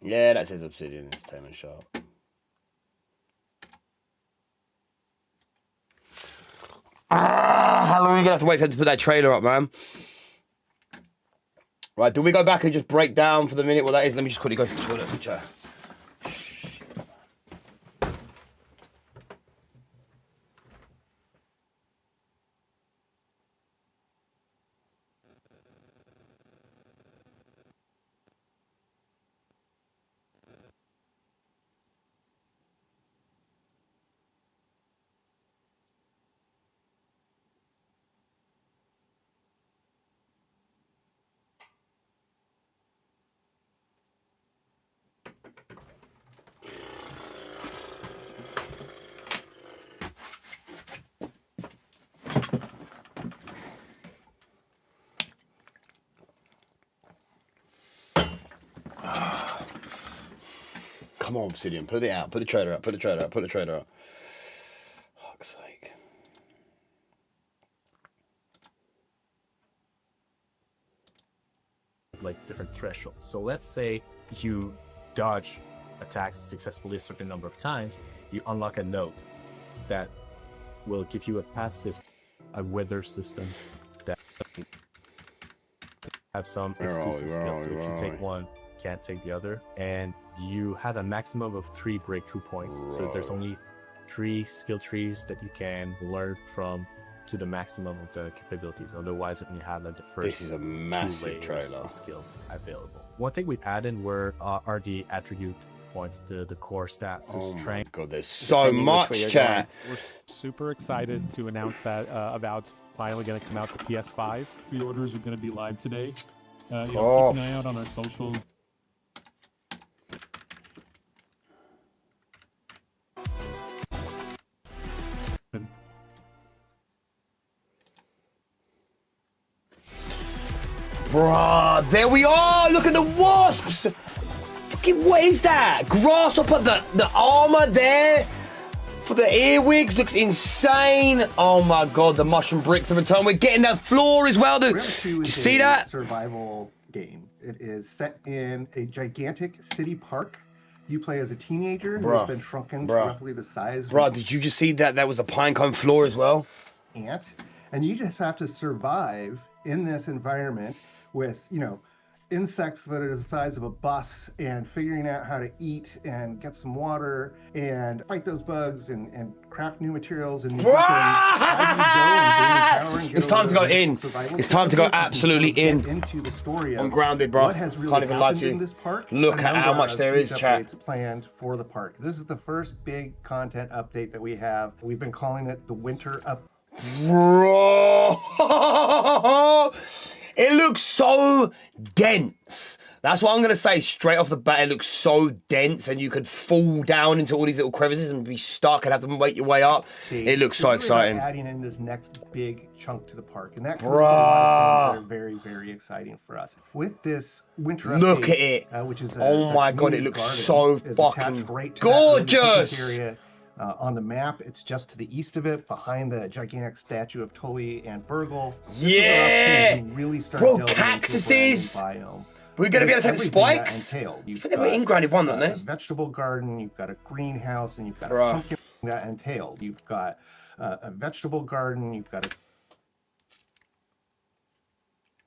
Yeah, that says Obsidian Entertainment Shop. How long are we gonna have to wait for them to put that trailer up, man? Right, do we go back and just break down for the minute what that is? Let me just quickly go to the toilet. Chat. Come on, Obsidian, put it out, put the trailer up, put the trailer up, put the trailer up. Fuck's sake. Like different thresholds. So let's say you dodge attacks successfully a certain number of times, you unlock a node that will give you a passive, a weather system that have some exclusive skills. So if you take one, can't take the other, and you have a maximum of 3 breakthrough points. So there's only 3 skill trees that you can learn from to the maximum of the capabilities. Otherwise, when you have like the first This is a massive 2 layers trailer. of skills available. One thing we added are the attribute points, the core stats, so Oh my strength. god, there's so much, chat. We're super excited to announce that Avowed's finally going to come out to PS5. Pre-orders are going to be live today. Oh. Keep an eye out on our socials. Bruh, there we are! Look at the wasps! Fucking, what is that? Grasshopper, the armor there for the earwigs looks insane. Oh my god, the mushroom bricks have returned. We're getting that floor as well, dude. You see that? Survival game. It is set in a gigantic city park. You play as a teenager who has been shrunken to roughly the size. Bruh, did you just see that? That was the pinecone floor as well. Ant, and you just have to survive in this environment with, you know, insects that are the size of a bus, and figuring out how to eat and get some water and fight those bugs and craft new materials and new It's time to go in. It's time to go absolutely in. Into the story I'm grounded, bro. What has really Can't even lie happened to in you. this park. Look A at how number much of there is, huge chat. updates planned for the park. This is the first big content update that we have. We've been calling it the winter up. Bro, it looks so dense. That's what I'm gonna say straight off the bat. It looks so dense, and you could fall down into all these little crevices and be stuck and have to make your way up. It looks so It's really exciting. about adding in this next big chunk to the park, and that comes Bruh. with a lot of things that are very, very exciting for us. With this winter Look update, at it. which is Oh my God, it community looks garden, so is attached fucking right to that really picnic gorgeous. area. On the map, it's just to the east of it, behind the gigantic statue of Tully and Burgle. This is our Yeah, opportunity to really start bro, delving into a brand new cactuses. biome. We're gonna be able to There's take the everything that spikes. entailed. I You've think they were got, in-grounded one, don't a they? vegetable garden, you've got a greenhouse, and you've got Bruh. a pumpkin that entailed. You've got a vegetable garden, you've got a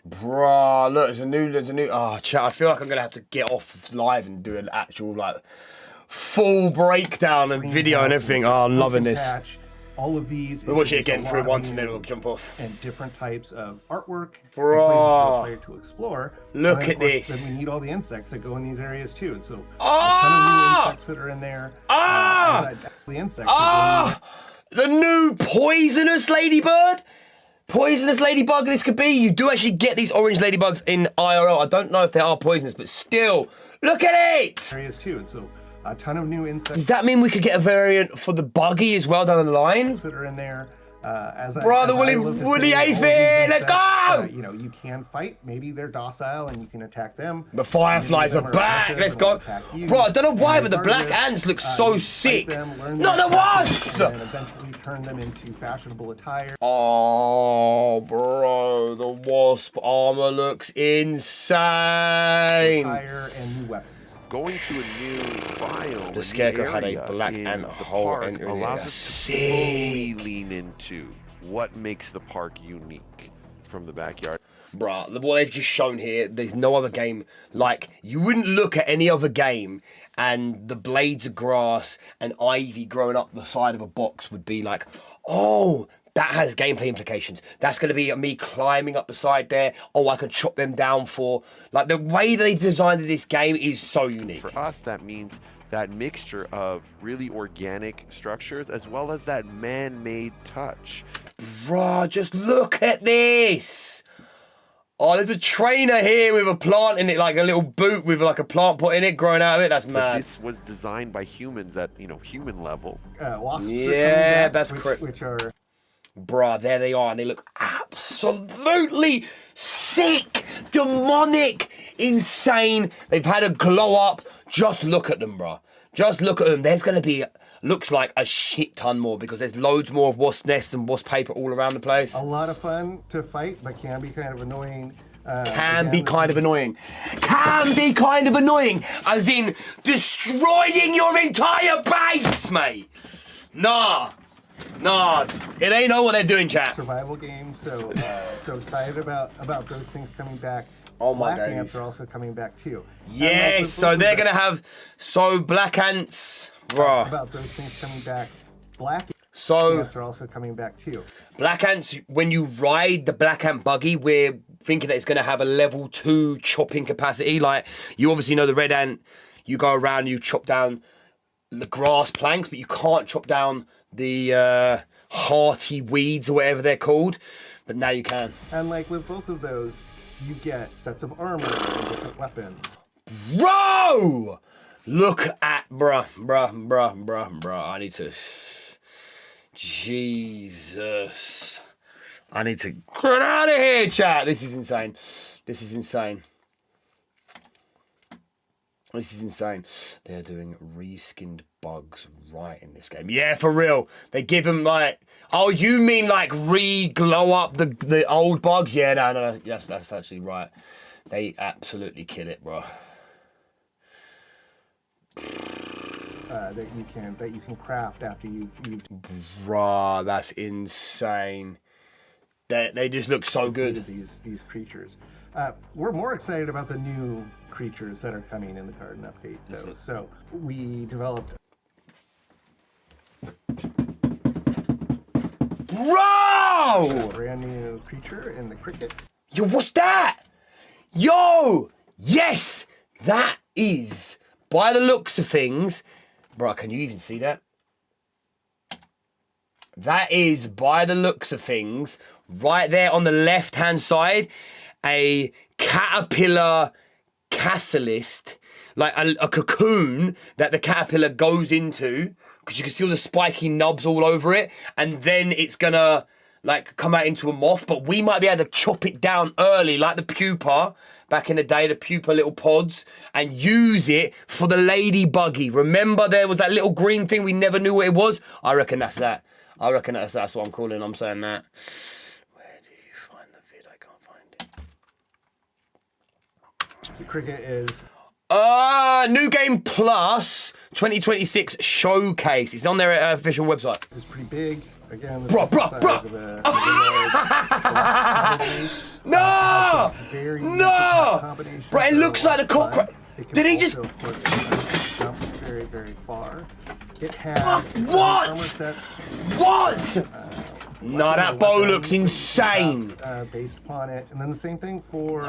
Bruh, look, there's a new, oh, chat, I feel like I'm gonna have to get off live and do an actual, like, full breakdown and video and everything. Oh, I'm loving this. patch. all of these. We'll watch it introduce a again through lot of once and then new it'll jump off. And different types of artwork. Bro. And places for the player to explore. Look and at then, of course, this. Then we need all the insects that go in these areas too. And so a ton Ah! of new insects that are in there. Ah! The insects. Ah! The new poisonous ladybird? Poisonous ladybug this could be. You do actually get these orange ladybugs in IRL. I don't know if they are poisonous, but still, look at it! Areas too. And so a ton of new insects. Does that mean we could get a variant for the buggy as well down the line? That are in there. Brother, Woody Aphid, let's go! You know, you can fight. Maybe they're docile and you can attack them. The fireflies are back. Let's go. Bro, I don't know why, but the black ants look so sick. Not the wasps! And eventually turn them into fashionable attire. Oh, bro, the wasp armor looks insane. Attire and new weapons. Going to a new biome. The Scarecrow had a black ant hole and allows us to fully lean into what makes the park unique from the backyard. Bruh, what they've just shown here, there's no other game. Like, you wouldn't look at any other game and the blades of grass and ivy growing up the side of a box would be like, oh, that has gameplay implications. That's going to be me climbing up the side there. Oh, I can chop them down for... Like, the way they designed this game is so unique. For us, that means that mixture of really organic structures as well as that man-made touch. Bruh, just look at this. Oh, there's a trainer here with a plant in it, like a little boot with like a plant pot in it growing out of it. That's mad. But this was designed by humans at, you know, human level. Wasps yeah, that's correct. Which are... Bruh, there they are, and they look absolutely sick, demonic, insane. They've had a glow up. Just look at them, bruh. Just look at them. There's going to be, looks like a shit ton more because there's loads more of wasp nests and wasp paper all around the place. A lot of fun to fight, but can be kind of annoying. Can be kind of annoying. Can be kind of annoying, as in destroying your entire base, mate. Nah, it ain't know what they're doing, chat. Survival game, so excited about those things coming back. Oh my Black days. ants are also coming back too. Yes, so they're gonna have black ants, bruh. About those things coming back. Black ants are also coming back too. Black ants, when you ride the black ant buggy, we're thinking that it's gonna have a level 2 chopping capacity. Like, you obviously know the red ant, you go around and you chop down the grass planks, but you can't chop down the hearty weeds or whatever they're called. But now you can. And like with both of those, you get sets of armor and different weapons. Bro! Look at bruh. I need to... Jesus. I need to get out of here, chat. This is insane. They're doing reskinned bugs right in this game. Yeah, for real. They give them like... Oh, you mean like re-glow up the old bugs? Yeah, no. Yes, that's actually right. They absolutely kill it, bro. That you can craft after you. Bruh, that's insane. They just look so good. These creatures. We're more excited about the new creatures that are coming in the garden update, though. So we developed. Bro! A brand new creature in the cricket. Yo, what's that? Yo! Yes! That is, by the looks of things... Bro, can you even see that? That is, by the looks of things, right there on the left-hand side, a caterpillar chrysalis, like a cocoon that the caterpillar goes into, because you can see all the spiky nubs all over it, and then it's gonna like come out into a moth, but we might be able to chop it down early, like the pupa back in the day, the pupa little pods, and use it for the Ladybuggy. Remember there was that little green thing we never knew what it was? I reckon that's that. That's what I'm calling. I'm saying that. Where do you find the vid? I can't find it. The cricket is... New Game Plus 2026 Showcase. It's on their official website. It's pretty big. Again, bro. No! Bro, it looks like the cockroach. Did he just... Jump very, very far. It has What? armor sets. What? No, that bow looks insane. Based upon it, and then the same thing for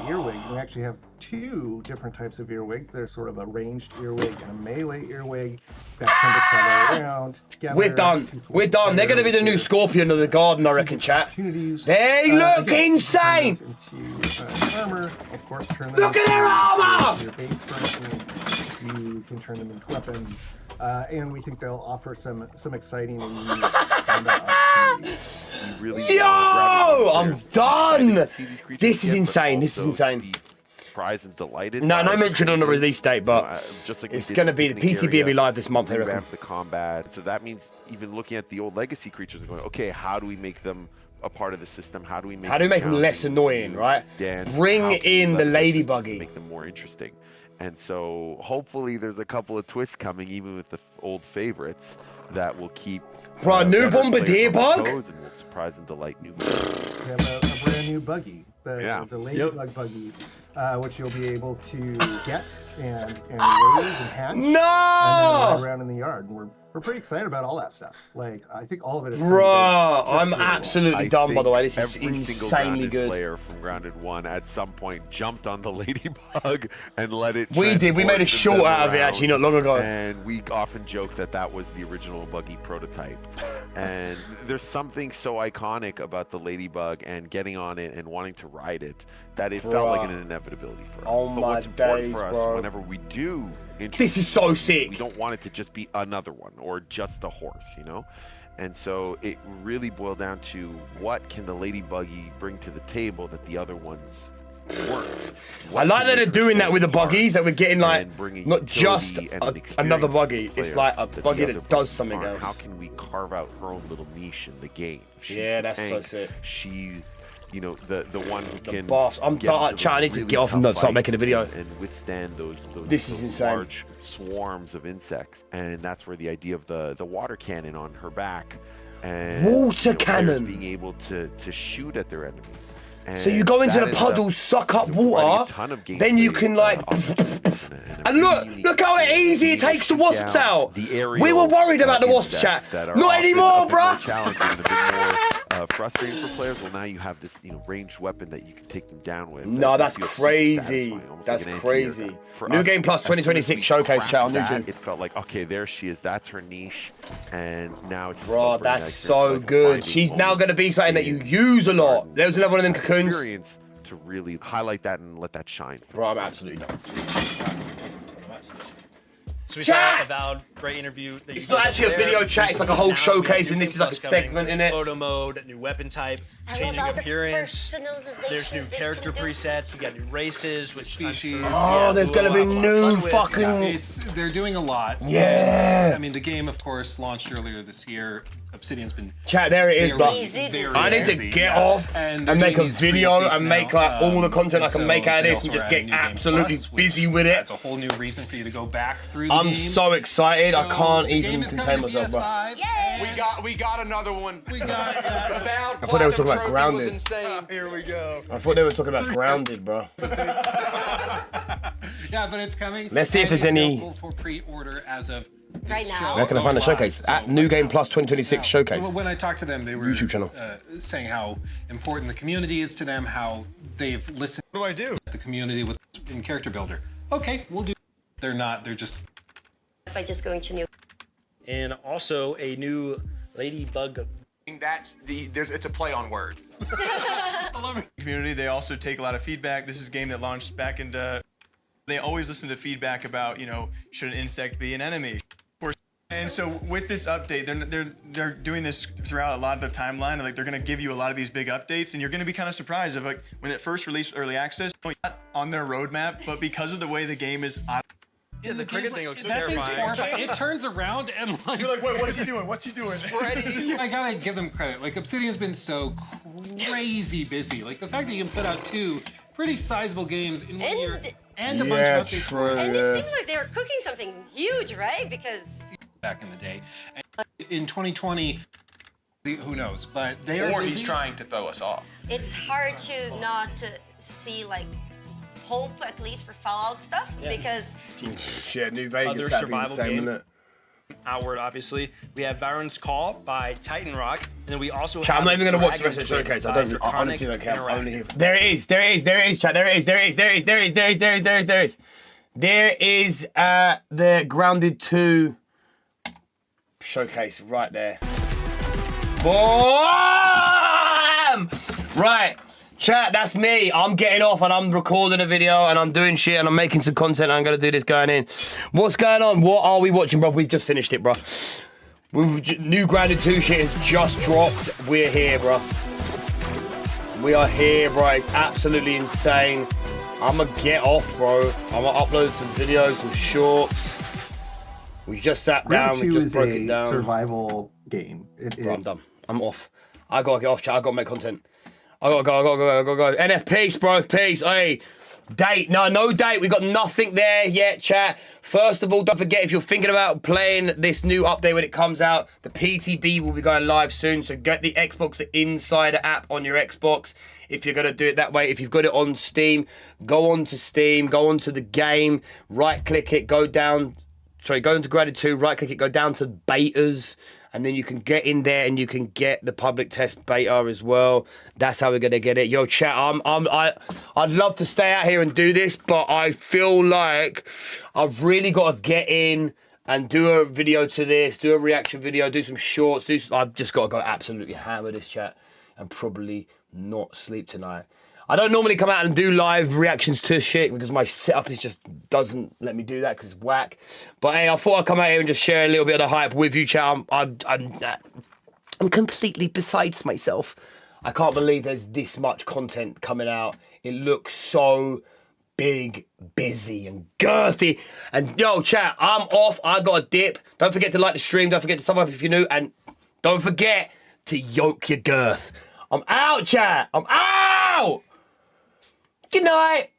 earwig. We actually have 2 different types of earwig. There's sort of a ranged earwig and a melee earwig that tend to travel around together. We're done. We're done. They're going to be the new Scorpion of the Garden, I reckon, chat. They look insane. Armor, of course, turn them Look at their armor! Your base strength, you can turn them into weapons. And we think they'll offer some exciting and unique combat opportunities. Yo! I'm done! This is insane. This is insane. Surprised and delighted. No mention on the release date, but just like it's going to be the PTB will be live this month. I reckon. Revamp the combat. So that means even looking at the old legacy creatures and going, okay, how do we make them a part of the system? How do we make them less annoying, right? Bring in the Ladybuggy. Make them more interesting. And so hopefully there's a couple of twists coming, even with the old favorites, that will keep. Bro, new Bombardier bug? And will surprise and delight new players. We have a brand new buggy, the Ladybug Buggy, which you'll be able to get and raise and hatch. No! And then ride around in the yard. And we're pretty excited about all that stuff. Like, I think all of it is. Bro, I'm absolutely done, by the way. This is every insanely good. Player from Grounded 1 at some point jumped on the Ladybug and let it. We did. We made a short out of it actually not long ago. And we often joke that was the original buggy prototype. And there's something so iconic about the Ladybug and getting on it and wanting to ride it that it felt like an inevitability for us. Oh but my what's important days, for us bro. whenever we do this is so sick. We don't want it to just be another one or just a horse, you know? And so it really boiled down to what can the Ladybuggy bring to the table that the other ones weren't. I like that they're doing that with the buggies, that we're getting like not just another buggy, it's like a buggy that does something else. How can we carve out her own little niche in the game? Yeah, that's so sick. She's the one who can. Boss, I'm done. I need to get off and start making a video. And withstand those large swarms of insects, and that's where the idea of the water cannon on her back and water cannon being able to shoot at their enemies. And so you go into the puddle, suck up water, then you can like, and look how easy it takes the wasps out. We were worried about the wasps, chat. Not anymore, bro. Frustrating for players. Well, now you have this, ranged weapon that you can take them down with. No, that's crazy. That's crazy. New Game Plus 2026 showcase, chat on YouTube. It felt like, okay, there she is. That's her niche, and now it's. Bro, that's so good. She's now going to be something that you use a lot. There's another one of them cocoons. Experience to really highlight that and let that shine. Bro, I'm absolutely done. So we saw about great interview. That it's not actually a video chat, it's like a whole showcase, and this is like a segment in it. Photo mode, new weapon type, changing appearance. There's new character presets. You got new races, which species. Oh, there's gonna be new fucking. They're doing a lot. Yeah. And, I mean, the game, of course, launched earlier this year. Obsidian's been. Chat, there it is, but I need to get off and make a video and make like all the content I can make out of this and just get absolutely busy with it. That's a whole new reason for you to go back through the game. I'm so excited, I can't even contain myself, bro. We got another one. We got I thought they were talking about Grounded. Here we go. I thought they were talking about Grounded, bro. Yeah, but it's coming. Let's see if there's any. For pre-order as of right now. Where can I find the showcase? At New Game Plus 2026 showcase. When I talked to them, they were YouTube channel. Saying how important the community is to them, how they've listened. What do I do? The community in Character Builder. Okay, we'll do. They're not. They're just. By just going to new. And also a new Ladybug. It's a play on word. Community, they also take a lot of feedback. This is a game that launched back into. They always listen to feedback about, should an insect be an enemy? And so with this update, they're doing this throughout a lot of the timeline. And, they're going to give you a lot of these big updates, and you're going to be kind of surprised of when it first released early access, not on their roadmap, but because of the way the game is. Yeah, the cricket thing looks that terrifying. Thing's horrifying. It turns around and you're like, wait, what's he doing? What's he doing? Spreading. I gotta give them credit. Obsidian's been so crazy busy. The fact that you can put out 2 pretty sizable games in 1 year and a bunch of updates. True. And it seemed like they were cooking something huge, right? Because back in the day, and in 2020, who knows? But they are. Or he's trying to throw us off. it's hard to not see hope, at least for Fallout stuff, because New Vegas, that'd be insane, wouldn't it? outward, obviously. We have Baron's Call by Titan Rock, and then we also Chat, have I'm not even gonna watch the Dragon rest of the Twin showcase. I by don't. I honestly don't care. Draconic I only hear. Interactive. There it is. There it is. Chat. There it is. There is the Grounded 2 showcase right there. Boom! Right. Chat, that's me. I'm getting off and I'm recording a video and I'm doing shit and I'm making some content and I'm going to do this going in. What's going on? What are we watching, bro? We've just finished it, bro. New Grounded 2 shit has just dropped. We're here, bro. We are here, bro. It's absolutely insane. I'm going to get off, bro. I'm going to upload some videos, some shorts. We just sat down. We just broke it down. Survival game. Bro, I'm done. I'm off. I got to get off, chat. I got to make content. I gotta go. NF, peace, bro, peace. Hey, date. No date. We got nothing there yet, chat. First of all, don't forget, if you're thinking about playing this new update when it comes out, the PTB will be going live soon. So get the Xbox Insider app on your Xbox if you're gonna do it that way. If you've got it on Steam, go on to Steam, go onto the game, right-click it, go into Grounded 2, right-click it, go down to betas. And then you can get in there and you can get the public test beta as well. That's how we're gonna get it. Yo, chat, I'd love to stay out here and do this, but I feel like I've really got to get in and do a video to this, do a reaction video, do some shorts. I've just got to go absolutely hammer this, chat, and probably not sleep tonight. I don't normally come out and do live reactions to shit because my setup just doesn't let me do that because it's whack. But hey, I thought I'd come out here and just share a little bit of the hype with you, chat. I'm completely besides myself. I can't believe there's this much content coming out. It looks so big, busy, and girthy. And yo, chat, I'm off. I got a dip. Don't forget to like the stream. Don't forget to sub up if you're new. And don't forget to yoke your girth. I'm out, chat. I'm out. Good night.